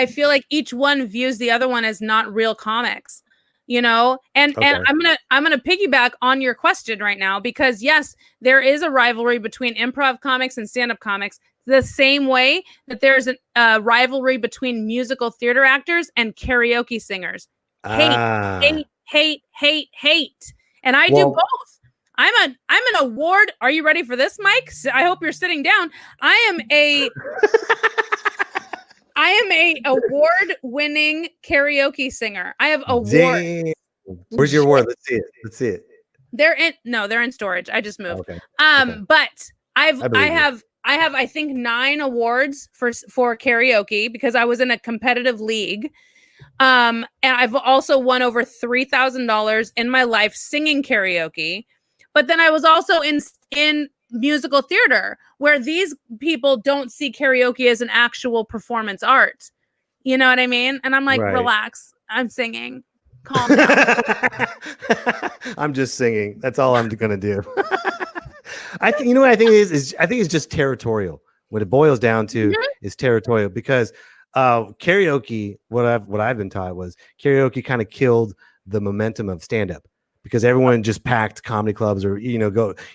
feel like each one views the other one as not real comics. And I'm gonna piggyback on your question right now, because yes, there is a rivalry between improv comics and stand-up comics, the same way that there's a rivalry between musical theater actors and karaoke singers. Hate. And I do both. I'm an award. Are you ready for this, Mike? I hope you're sitting down. I am a award-winning karaoke singer. I have awards. Damn. Where's your award? Let's see it. They're in storage. I just moved. Okay. But I have I think 9 awards for karaoke, because I was in a competitive league. And I've also won over $3,000 in my life singing karaoke. But then I was also in musical theater, where these people don't see karaoke as an actual performance art. You know what I mean? And I'm like, relax. I'm singing. Calm down. I'm just singing. That's all I'm gonna do. I think you know what I think it is I think it's just territorial. What it boils down to is territorial because karaoke. What I've been taught was karaoke kind of killed the momentum of stand up because everyone just packed comedy clubs or you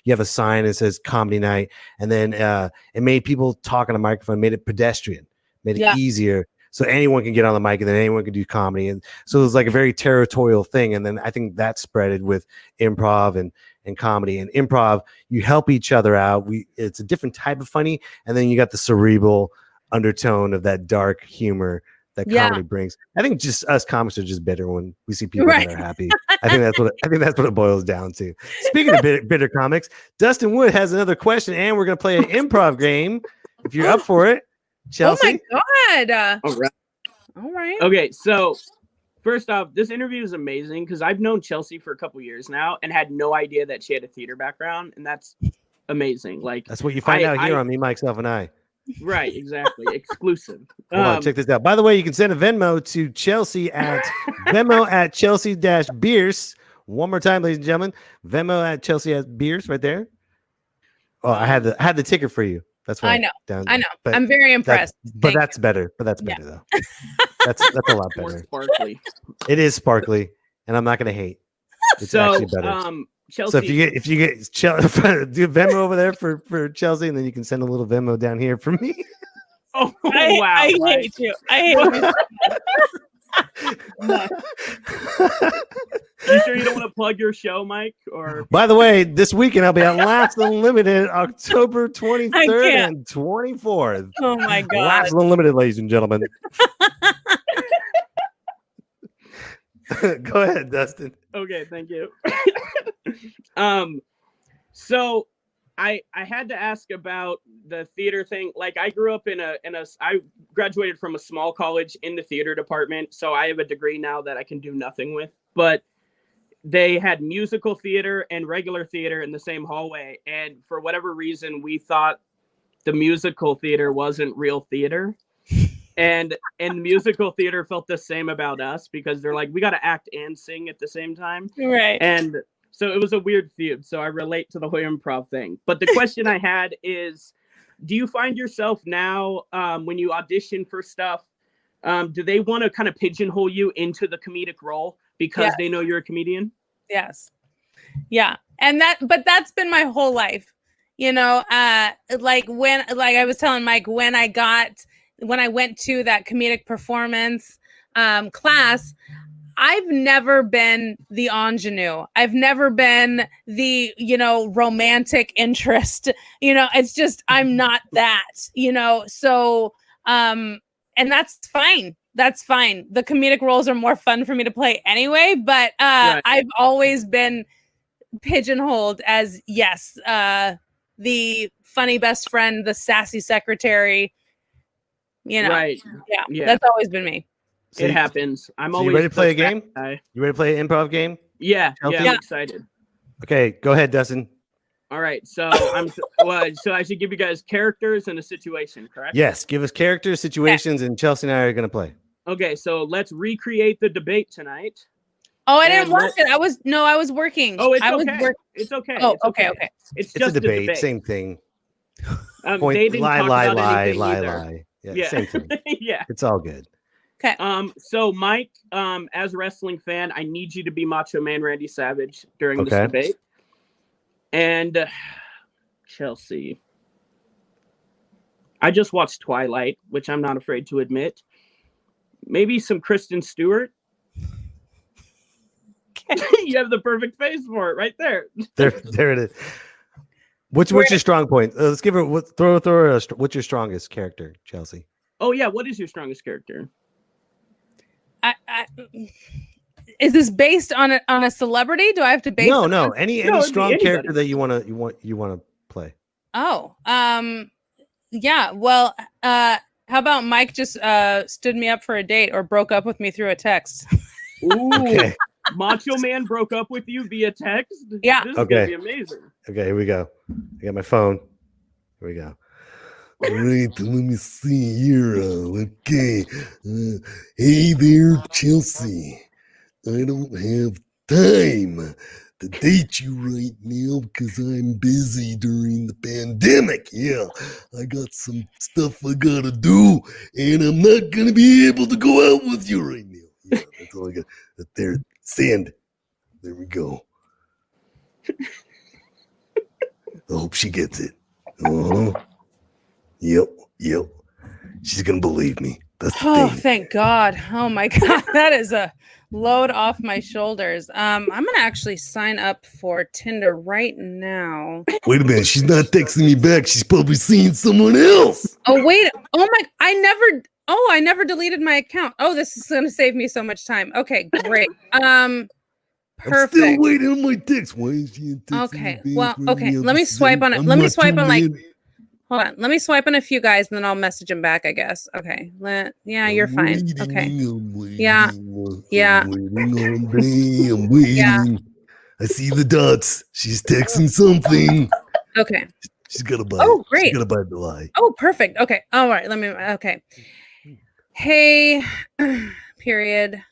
have a sign that says comedy night, and then it made people talk on a microphone, made it pedestrian, made it easier. So anyone can get on the mic and then anyone can do comedy. And so it was like a very territorial thing. And then I think that spreaded with improv and comedy. And improv, you help each other out. It's a different type of funny. And then you got the cerebral undertone of that dark humor that comedy brings. I think just us comics are just bitter when we see people that are happy. I think that's what it boils down to. Speaking of bitter comics, Dustin Wood has another question, and we're gonna play an improv game. If you're up for it. Chelsea? Oh my God. All right. Okay, so first off, this interview is amazing because I've known Chelsea for a couple years now and had no idea that she had a theater background, and that's amazing. Like that's what you find out here on Me, Myself, and I. Right, exactly. Exclusive. Hold on, check this out. By the way, you can send a Venmo to Chelsea at Venmo at Chelsea-Bearce. One more time, ladies and gentlemen. Venmo at Chelsea at Bearce right there. Oh, I had the ticker for you. That's right. I know. But I'm very impressed. That's better. But that's better though. That's a lot better. More sparkly. It is sparkly, and I'm not gonna hate. It's actually better. Chelsea. So if you get do Venmo over there for Chelsea, and then you can send a little Venmo down here for me. Oh wow! I hate you. I hate you. You sure you don't want to plug your show, Mike? Or by the way, this weekend I'll be at Laughs Unlimited, October 23rd and 24th. Oh my God! Laughs Unlimited, ladies and gentlemen. Go ahead, Dustin. Okay, thank you. So I had to ask about the theater thing. Like I grew up I graduated from a small college in the theater department, so I have a degree now that I can do nothing with. But they had musical theater and regular theater in the same hallway, and for whatever reason, we thought the musical theater wasn't real theater. And musical theater felt the same about us because they're like, we got to act and sing at the same time. Right. And so it was a weird feud. So I relate to the whole improv thing. But the question I had is, do you find yourself now when you audition for stuff, do they want to kind of pigeonhole you into the comedic role because they know you're a comedian? Yes. Yeah. But that's been my whole life. Like I was telling Mike, when I went to that comedic performance class, I've never been the ingenue. I've never been the, romantic interest. It's just, I'm not that, so, and that's fine. That's fine. The comedic roles are more fun for me to play anyway, but right. I've always been pigeonholed as, the funny best friend, the sassy secretary, Right. Yeah. That's always been me. So it happens. I'm always you ready to play a game? Guy. You ready to play an improv game? Yeah. I'm excited. Okay, go ahead, Dustin. All right. So so I should give you guys characters and a situation, correct? Yes, give us characters, situations, and Chelsea and I are going to play. Okay, so let's recreate the debate tonight. Oh, I didn't work it. I was working. Oh, it's I okay. It's okay. Oh, it's okay. It's a just debate. Same thing. They didn't talk about anything either. Lie. Yeah, same thing. Yeah. It's all good. Okay. So Mike, as a wrestling fan, I need you to be Macho Man Randy Savage during this debate. And Chelsea, I just watched Twilight, which I'm not afraid to admit. Maybe some Kristen Stewart. You have the perfect face for it right there. There it is. What's your strong point? Let's give her throw her. What's your strongest character, Chelsea? Oh yeah, what is your strongest character? Is this based on a celebrity? Do I have to base? No. Any strong character that you want to play? Oh, yeah. Well, how about Mike just stood me up for a date or broke up with me through a text? Ooh, okay. Macho Man broke up with you via text? Yeah. This is gonna be amazing. Okay, here we go. I got my phone. Here we go. All right, let me see here. Okay. Hey there, Chelsea. I don't have time to date you right now because I'm busy during the pandemic. Yeah, I got some stuff I gotta do, and I'm not gonna be able to go out with you right now. Yeah, that's all I got. There, sand. There we go. I hope she gets it. Yep. She's gonna believe me. That's the Oh, thing. thank God. Oh my God. That is a load off my shoulders. I'm gonna actually sign up for Tinder right now. Wait a minute. She's not texting me back. She's probably seeing someone else. Oh wait. Oh my, I never deleted my account. Oh, this is gonna save me so much time. Okay, great. I'm Perfect. still waiting on my text. Why is she texting Okay. me Well, back right okay. now? Let me This is- swipe on it. I'm Let me not swipe too on like mad. hold on. Let me swipe on a few guys and then I'll message them back, I guess. Okay. Yeah, you're I'm fine. waiting, Okay. I'm waiting, Yeah. Yeah. I'm waiting all day. I'm waiting. Yeah. I see the dots. She's texting something. Okay. She's gonna buy Oh, it. great. She's gonna buy the lie. Oh, perfect. Okay. All right. Okay. Hey, period.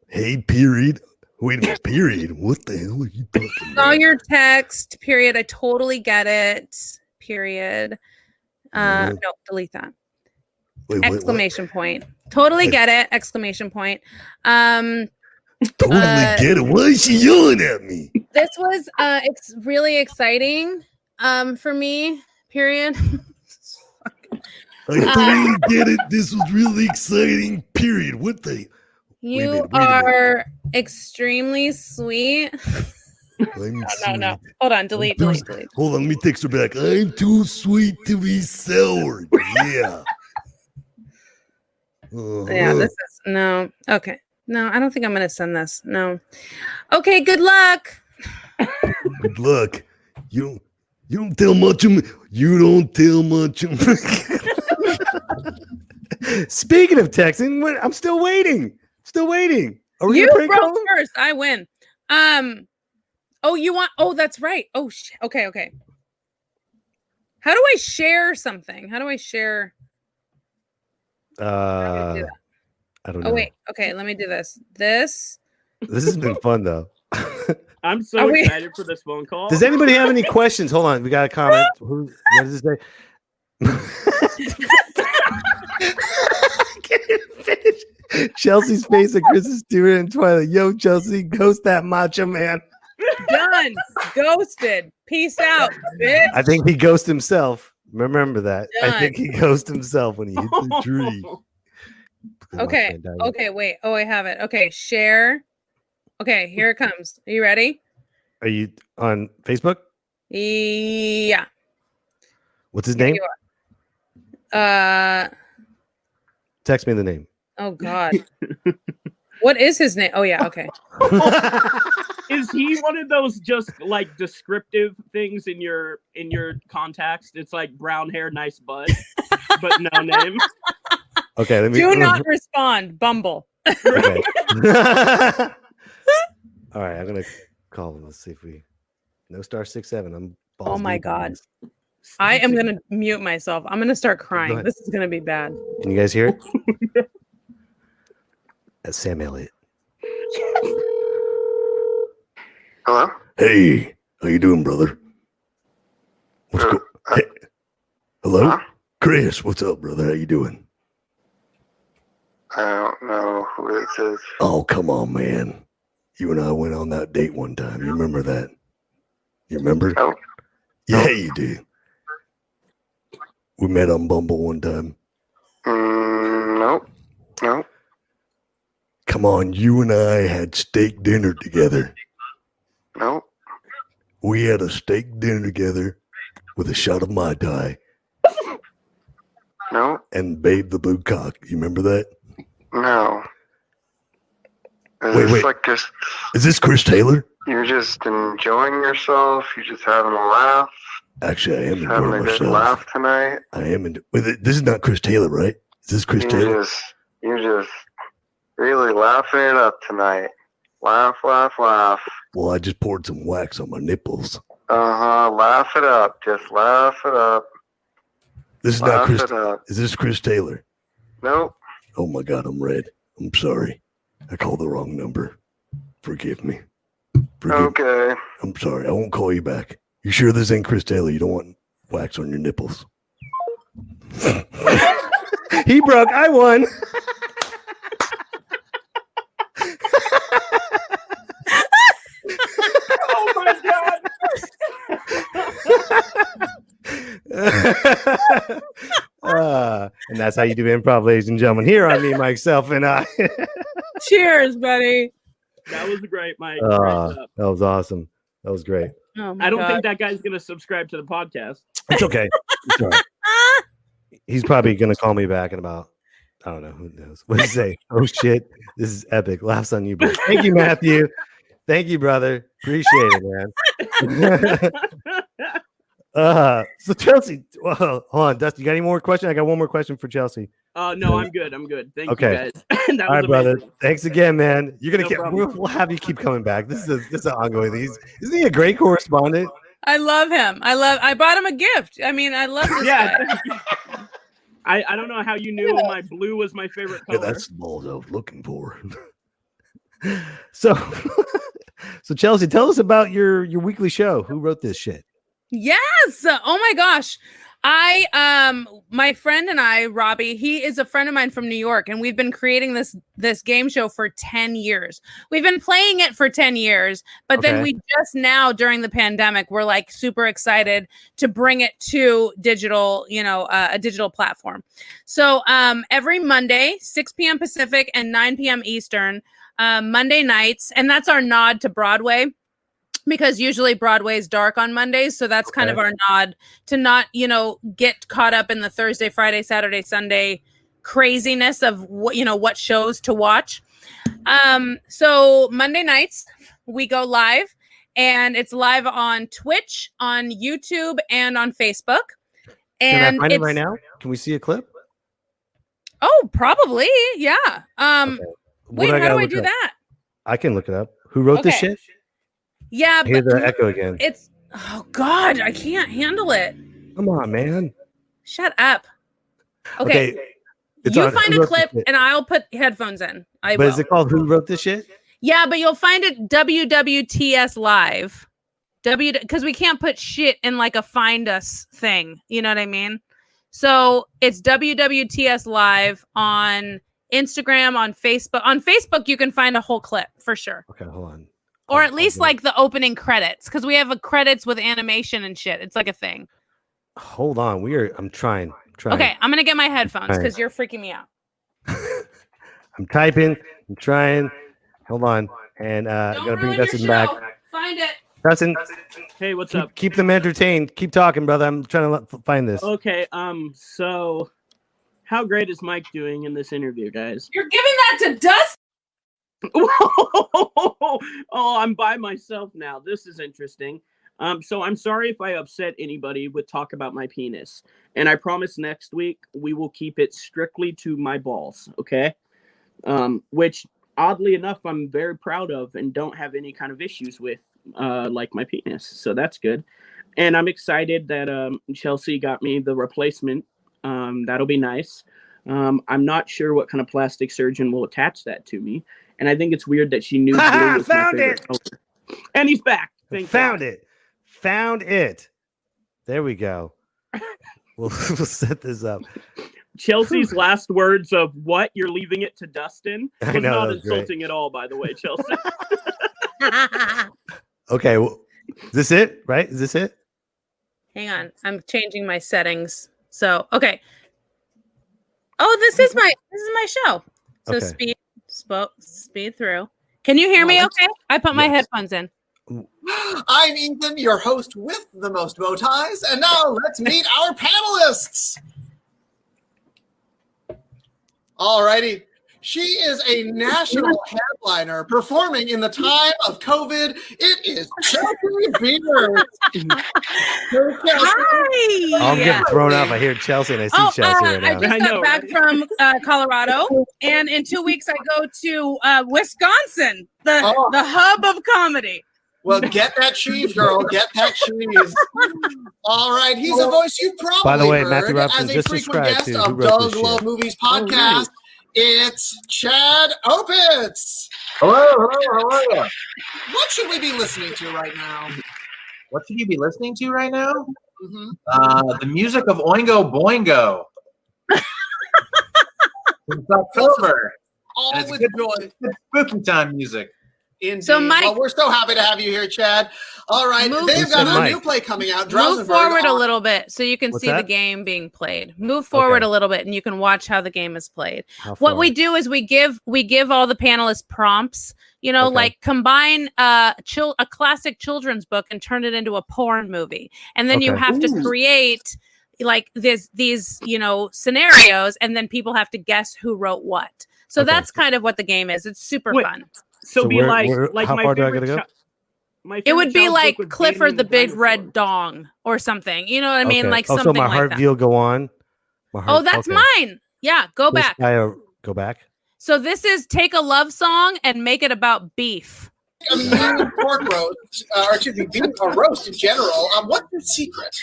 Hey, period. Wait a minute, period. What the hell are you talking Saw about? your text, period. I totally get it. Period. No, delete that. Wait, what? Exclamation point. Totally get it. Exclamation point. Totally get it. Why is she yelling at me? This was it's really exciting for me, period. I totally get it. This was really exciting. Period. What the? You wait a minute. are extremely sweet. No. Hold on. Delete. Hold on. Let me text her back. I'm too sweet to be soured. Yeah. Yeah, this is no. Okay. No, I don't think I'm gonna send this. No. Okay, good luck. Good luck. You don't tell much of me. You don't tell much of me. Speaking of texting, I'm still waiting. Are we You gonna prank broke call him? first. I win. Oh, you want? Oh, that's right. Oh, okay. How do I share something? How do I share? I don't know. Oh wait. Okay, let me do this. This. This has been fun though. I'm so excited for this phone call. Does anybody have any questions? Hold on, we got a comment. What does it say? I can't even finish. Chelsea's face at Kristen Stewart and Twilight. Yo, Chelsea, ghost that macho man. Done. Ghosted. Peace out, bitch. I think he ghosted himself. Remember that. Done. I think he ghosted himself when he hit the tree. Okay. Okay. Wait. Oh, I have it. Okay. Share. Okay. Here it comes. Are you ready? Are you on Facebook? Yeah. What's his name? Text me the name. Oh God. What is his name? Oh yeah. Okay. Is he one of those just like descriptive things in your contacts? It's like brown hair, nice butt, but no name. Okay, let me Do not respond. Bumble. Okay. All right, I'm gonna call him. Let's see if we no star 6-7. I'm balls Oh my deep in God. this. I am gonna mute myself. I'm gonna start Go crying. ahead. This is gonna be bad. Can you guys hear it? That's Sam Elliott. Hello? Hey, how you doing, brother? What's hey, hello? Huh? Chris, what's up, brother? How you doing? I don't know who this is. Oh, come on, man. You and I went on that date one time. You remember that? You remember? No. Yeah, you do. We met on Bumble one time. Nope. Nope. Come on, you and I had steak dinner together. Nope. We had a steak dinner together with a shot of Mai Tai Nope. and Babe the Blue Cock. You remember that? No. Is Wait, this wait. like just Is this Chris Taylor? you're just enjoying yourself? You're just having a laugh? Actually, I am Just having enjoying a good myself. laugh tonight? I am. This is not Chris Taylor, right? Is this Chris Taylor? You're just really laughing it up tonight. Laugh, laugh, laugh. Well, I just poured some wax on my nipples. Laugh it up. Just laugh it up. This is not Laugh Chris. it up. Is this Chris Taylor? Nope. Oh my God, I'm red. I'm sorry. I called the wrong number. Forgive me. Okay. I'm sorry. I won't call you back. You sure this ain't Chris Taylor? You don't want wax on your nipples. He broke. I won. Oh my god! And that's how you do improv, ladies and gentlemen. Here on Me, Myself, and I. Cheers, buddy. That was great, Mike. That was awesome. That was great. Oh my I don't God. think that guy's gonna subscribe to the podcast. It's okay. It's all right. He's probably gonna call me back in about, I don't know, who knows. What do you say? Oh shit, this is epic. Laughs on you, bro. Thank you, Matthew. Thank you, brother. Appreciate it, man. So Chelsea, hold on, Dusty. You got any more questions? I got one more question for Chelsea. No, I'm good. I'm good. Thank Okay. you guys. That All right, was brother. amazing. Thanks again, man. You're gonna No get. problem. We'll have you keep coming back. This is an ongoing thing. Isn't he a great correspondent? I love him. I bought him a gift. I mean, I love this Yeah. guy. I don't know how you knew my blue was my favorite Yeah, color. that's the balls I was looking for. So, so Chelsea, tell us about your weekly show. Who wrote this shit? Yes. Oh my gosh. My friend and I, Robbie, he is a friend of mine from New York, and we've been creating this game show for 10 years. We've been playing it for 10 years, but then we just now during the pandemic, we're like super excited to bring it to digital, a digital platform. So every Monday, 6 p.m. Pacific and 9 p.m. Eastern, Monday nights, and that's our nod to Broadway, because usually Broadway is dark on Mondays. So that's kind of our nod to not, get caught up in the Thursday, Friday, Saturday, Sunday craziness of what shows to watch. So Monday nights we go live, and it's live on Twitch, on YouTube, and on Facebook. And Can I find it right now? Can we see a clip? Oh, probably. Yeah. Wait, how do I do up? that? I can look it up. Who wrote this Okay. shit? Yeah, I hear but the echo again. it's oh God, I can't handle it. Come on, man. Shut up. Okay. It's You on find Who a Wrote This clip Shit. and I'll put headphones in. I But will. is it called Who Wrote This Shit? Yeah, but you'll find it WWTS Live. Because we can't put shit in like a find us thing. You know what I mean? So it's WWTS Live on Instagram, on Facebook. On Facebook, you can find a whole clip for sure. Okay, hold on. Or at least like the opening credits, because we have a credits with animation and shit. It's like a thing. Hold on. I'm trying. Okay, I'm gonna get my headphones Right. because you're freaking me out. I'm typing. I'm trying. Hold on. And Don't gotta bring ruin your Dustin show. back. Find it. Dustin, Hey, what's up? keep them entertained. Keep talking, brother. I'm trying to find this. Okay. So, how great is Mike doing in this interview, guys? You're giving that to Dustin. Oh, I'm by myself now. This is interesting. So I'm sorry if I upset anybody with talk about my penis. And I promise next week we will keep it strictly to my balls, okay? Which oddly enough I'm very proud of and don't have any kind of issues with like my penis. So that's good. And I'm excited that Chelsea got me the replacement. That'll be nice. I'm not sure what kind of plastic surgeon will attach that to me. And I think it's weird that she knew blue was my Found favorite it. color. And he's back. Found it. There we go. We'll set this up. Chelsea's last words of what you're leaving it to Dustin I was know, not that was great. insulting at all, by the way, Chelsea. Okay. Well, is this it? Right? Is this it? Hang on, I'm changing my settings. So okay. Oh, this is my show. So Okay. speed through. Can you hear me? Okay. I put my headphones in. I'm Ethan, your host with the most bow ties, and now let's meet our panelists. Alrighty. She is a national headliner performing in the time of COVID. It is Chelsea Bearce. Hi. I'm getting thrown off. I hear Chelsea and I see Chelsea right I now. just got back from Colorado, and in 2 weeks I go to Wisconsin, the hub of comedy. Well, get that cheese, girl. Get that cheese. All right. He's a voice you've probably By the way, heard Matthew Robinson as a just frequent subscribed guest to Who of Wrote This Doug Love Shit. Movies podcast. It's Chad Opitz. Hello, how are you? What should we be listening to right now? What should you be listening to right now? Mm-hmm. The music of Oingo Boingo. It's October. All and it's with good, joy. good spooky time music. Indeed. So, Mike- well, we're so happy to have you here, Chad. All right, they've got a new play coming out. Move forward a little bit so you can What's see the that? game being played. Move forward Okay. a little bit and you can watch how the game is played. How What far? we do is we give all the panelists prompts. You know, Okay. like combine a classic children's book and turn it into a porn movie, and then you Okay. have to create like these scenarios, and then people have to guess who wrote what. So Okay. that's kind of what the game is. It's super Wait, fun. So So be where- like how my far do I favorite gotta go? my It favorite would be child's like book would be Clifford the Big Dinosaur. Red Dong or something. You know what I mean? Okay. Like oh, something so my like heart that. will go on. My heart, Oh, that's okay. mine. Yeah, go This back. guy, go back. So this is take a love song and make it about beef. A mean pork roast, or excuse me, beef or roast in general. What's the secret?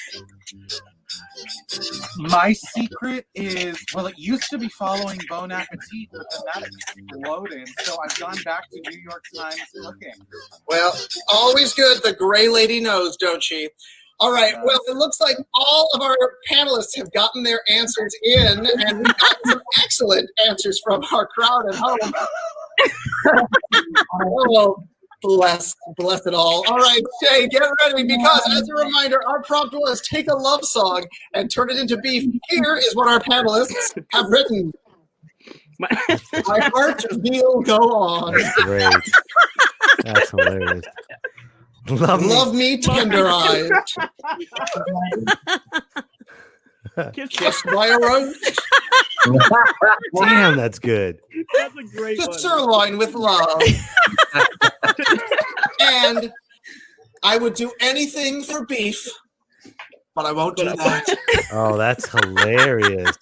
My secret is, well, it used to be following Bon Appetit, but then that exploded. So I've gone back to New York Times cooking. Well, always good. The gray lady knows, don't she? All right. Well, it looks like all of our panelists have gotten their answers in, and we've gotten some excellent answers from our crowd at home. Oh, bless it all. All right, Shay, get ready, because as a reminder, our prompt was take a love song and turn it into beef. Here is what our panelists have written. My heart will go on. That's great. That's hilarious. Love me tender-eyed. Kissed by a roast. Damn, that's good. That's a great The one. sirloin with love. And I would do anything for beef, but I won't do that. Oh, that's hilarious.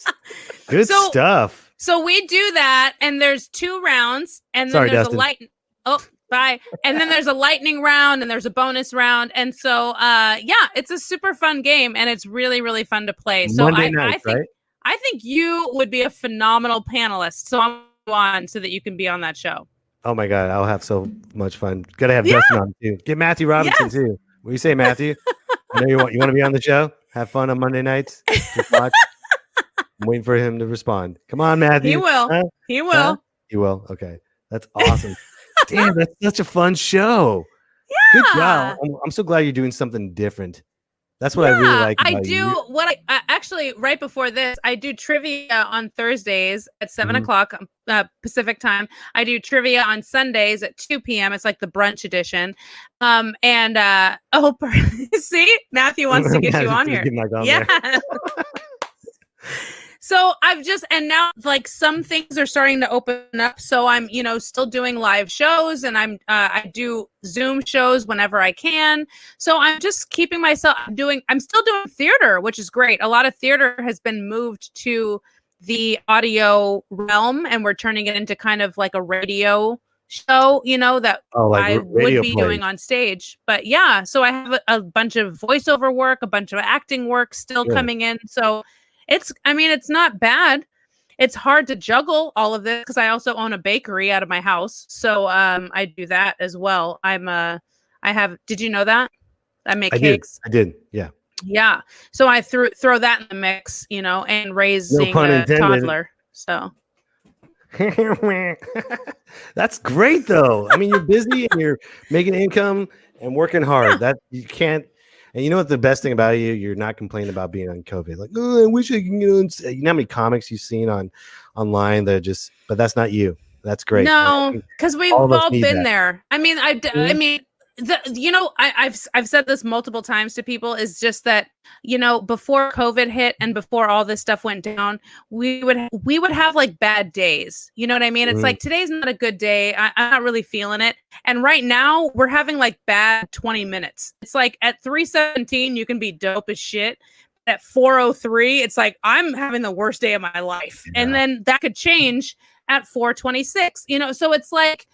Good So- stuff. So we do that, and there's 2 rounds, and then Sorry, there's Dustin. a light. Oh, bye. And then there's a lightning round, and there's a bonus round, and so yeah, it's a super fun game, and it's really really fun to play. So Monday I night, think right? I think you would be a phenomenal panelist. So I'm on so that you can be on that show. Oh my God, I'll have so much fun. Gotta have Yeah. Dustin on too. Get Matthew Robinson Yes. too. What do you say, Matthew? I know you want to be on the show. Have fun on Monday nights. Just watch. I'm waiting for him to respond. Come on, Matthew. He will. Huh? He will. Huh? He will. Okay, that's awesome. Damn, that's such a fun show. Good job. I'm so glad you're doing something different. That's what I really like. I about do you. what I actually right before this, I do trivia on Thursdays at 7 Mhm. o'clock Pacific time. I do trivia on Sundays at 2 p.m. It's like the brunch edition. See, Matthew wants to get you Matthew's on gonna here. get Mike on Yeah. there. So and now like some things are starting to open up. So I'm, still doing live shows, and I do Zoom shows whenever I can. So I'm just keeping myself I'm still doing theater, which is great. A lot of theater has been moved to the audio realm, and we're turning it into kind of like a radio show, that like I radio would be plays. doing on stage. But yeah, so I have a bunch of voiceover work, a bunch of acting work still Good. coming in. So it's not bad. It's hard to juggle all of this because I also own a bakery out of my house. So I do that as well. Did you know that? I make cakes. I did. Yeah. Yeah. So I throw that in the mix, and raising pun a intended. toddler. So That's great though. I mean, you're busy and you're making income and working hard. That you can't. And you know what the best thing about you? You're not complaining about being on COVID. Like, oh, I wish I can get on. You know how many comics you've seen online that just, but that's not you. That's great. No, because we've all of us all need been that. there. I mean, I've said this multiple times to people. Is just that before COVID hit and before all this stuff went down, we would have like bad days. You know what I mean? It's like today's not a good day. I'm not really feeling it. And right now we're having like bad 20 minutes. It's like at 3:17 you can be dope as shit. At 4:03 it's like I'm having the worst day of my life, and then that could change at 4:26. So it's like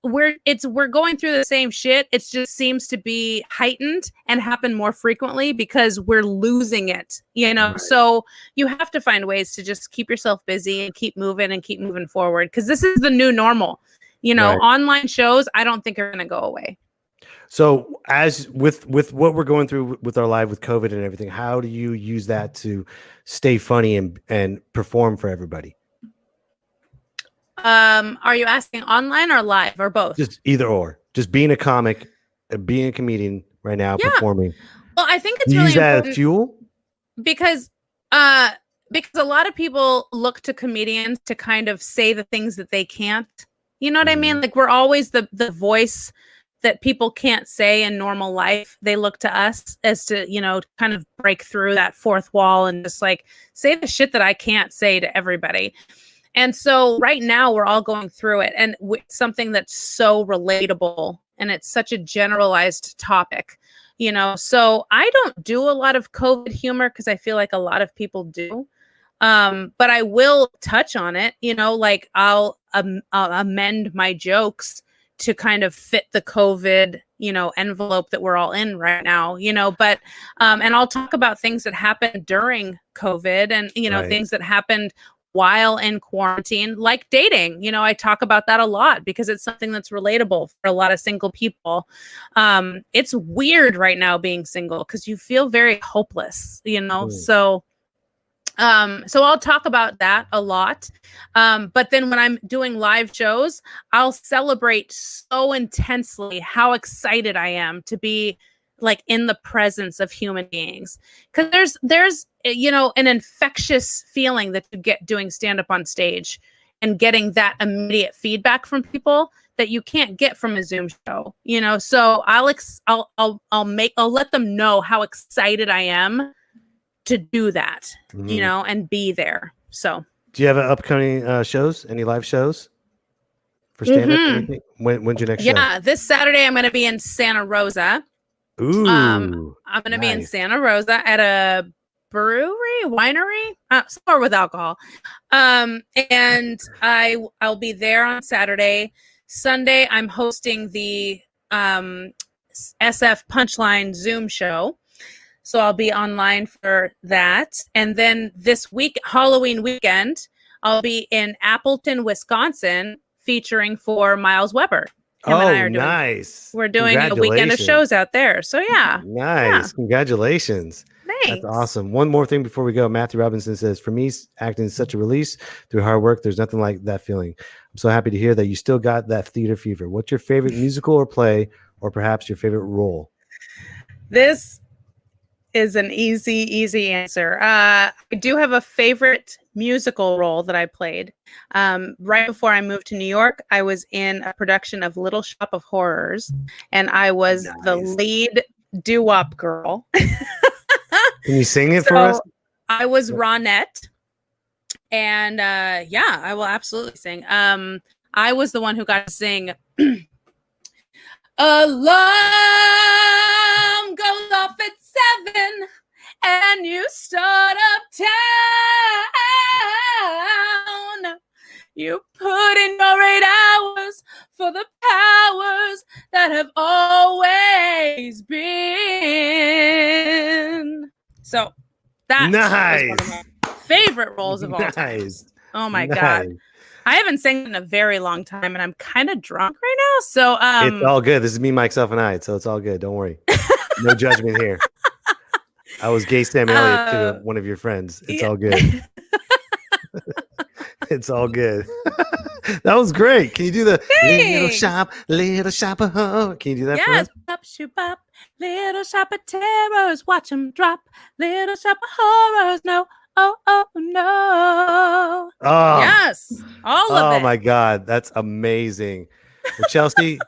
we're going through the same shit. It just seems to be heightened and happen more frequently because we're losing it, Right. So you have to find ways to just keep yourself busy and keep moving forward, because this is the new normal. Right. Online shows I don't think are going to go away. So as with what we're going through with our live with COVID and everything, how do you use that to stay funny and perform for everybody? Are you asking online or live or both? Just either or. Just being a comic, being a comedian right now, performing. Well, I think it's You really use that important as fuel? because a lot of people look to comedians to kind of say the things that they can't. You know what I mean? Like, we're always the voice that people can't say in normal life. They look to us as to, kind of break through that fourth wall and just like say the shit that I can't say to everybody. And so right now we're all going through it, and something that's so relatable, and it's such a generalized topic, so I don't do a lot of COVID humor because I feel like a lot of people do. But I will touch on it, like I'll amend my jokes to kind of fit the COVID, envelope that we're all in right now, but, and I'll talk about things that happened during COVID and, Right. things that happened while in quarantine, like dating. I talk about that a lot because it's something that's relatable for a lot of single people. It's weird right now being single because you feel very hopeless, so I'll talk about that a lot. But then when I'm doing live shows, I'll celebrate so intensely how excited I am to be like in the presence of human beings. Because there's an infectious feeling that you get doing stand-up on stage and getting that immediate feedback from people that you can't get from a Zoom show, so I'll let them know how excited I am to do that, and be there. So Do you have upcoming shows? Any live shows for stand-up? Anything? When's your next show? Yeah, this Saturday I'm going to be in Santa Rosa. Ooh, I'm going to be in Santa Rosa at a winery, somewhere with alcohol. And I'll be there on Saturday. Sunday, I'm hosting the SF Punchline Zoom show. So I'll be online for that. And then this week, Halloween weekend, I'll be in Appleton, Wisconsin, featuring for Miles Weber. Nice. We're doing a weekend of shows out there. So yeah. Nice. Yeah. Congratulations. Thanks. That's awesome. One more thing before we go. Matthew Robinson says, for me, acting is such a release through hard work. There's nothing like that feeling. I'm so happy to hear that you still got that theater fever. What's your favorite musical or play, or perhaps your favorite role? This is an easy answer. I do have a favorite musical role that I played. Right before I moved to New York, I was in a production of Little Shop of Horrors, and I was the lead doo-wop girl. Can you sing it for us? I was Ronette, and I will absolutely sing. I was the one who got to sing Alarm goes off at 7 and you start uptown. You put in your 8 hours for the powers that have always been. So that's one of my favorite roles of all time. Oh my God. I haven't sang in a very long time, and I'm kind of drunk right now. So it's all good. This is me, myself, and I. So it's all good. Don't worry. No judgment here. I was gay Sam Elliott to one of your friends. It's all good. It's all good. That was great. Can you do the little shop of horror? Can you do that for us? Bop, shoot, bop, little shop of terrors, watch them drop. Little shop of horrors, no. Oh no. Oh yes, all of it. Oh my God, that's amazing. Well, Chelsea,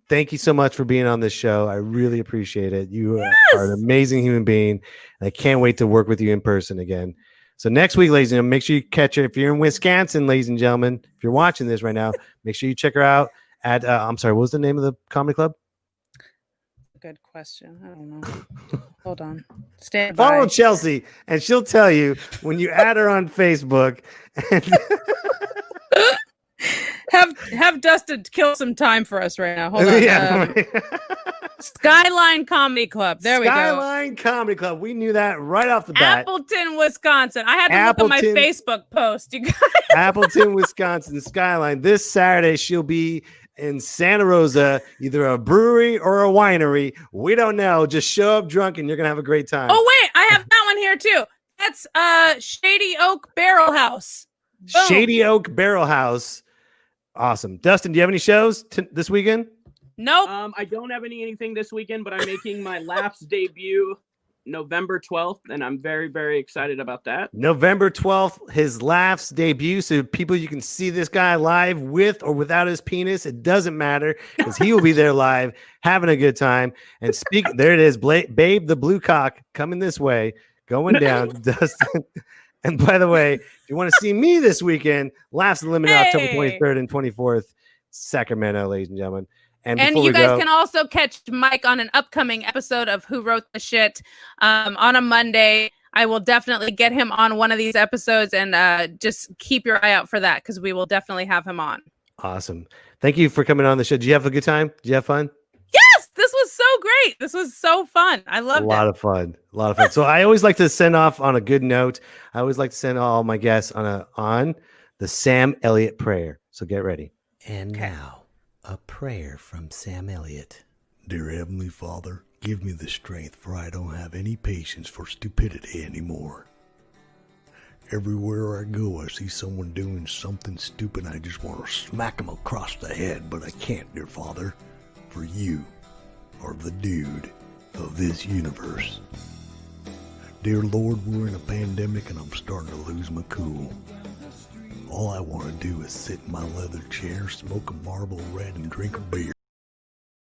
thank you so much for being on this show. I really appreciate it. You are an amazing human being, and I can't wait to work with you in person again. So next week, ladies and gentlemen, make sure you catch her. If you're in Wisconsin, ladies and gentlemen, if you're watching this right now, make sure you check her out at I'm sorry, what was the name of the comedy club? Good question. I don't know. Hold on. Stand by. Follow by. Chelsea, and she'll tell you when you add her on Facebook. And How have Dustin kill some time for us right now. Hold on. Yeah. Skyline Comedy Club. There we go. Skyline Comedy Club. We knew that right off the bat. Appleton, Wisconsin. I had to look at my Facebook post. You guys. Appleton, Wisconsin. Skyline. This Saturday, she'll be in Santa Rosa, either a brewery or a winery. We don't know. Just show up drunk and you're going to have a great time. Oh, wait. I have that one here, too. That's Shady Oak Barrel House. Boom. Shady Oak Barrel House. Awesome. Dustin, do you have any shows this weekend? Nope. I don't have anything this weekend, but I'm making my Laughs debut November 12th, and I'm very, very excited about that. November 12th, his Laughs debut. So people, you can see this guy live with or without his penis. It doesn't matter because he will be there live having a good time. And there it is, Babe the Blue Cock coming this way, going down to Dustin. And by the way, if you want to see me this weekend, Laughs Unlimited, October 23rd and 24th, Sacramento, ladies and gentlemen. And you guys can also catch Mike on an upcoming episode of Who Wrote the Shit on a Monday. I will definitely get him on one of these episodes, and just keep your eye out for that because we will definitely have him on. Awesome. Thank you for coming on the show. Did you have a good time? Did you have fun? Yes, this was so great. This was so fun. I loved it. A lot of fun. So I always like to send off on a good note. I always like to send all my guests on the Sam Elliott prayer. So get ready. And now, a prayer from Sam Elliott. Dear Heavenly Father, give me the strength, for I don't have any patience for stupidity anymore. Everywhere I go, I see someone doing something stupid, and I just want to smack them across the head, but I can't, dear Father, for you are the dude of this universe. Dear Lord, we're in a pandemic, and I'm starting to lose my cool. All I want to do is sit in my leather chair, smoke a Marlboro Red, and drink a beer.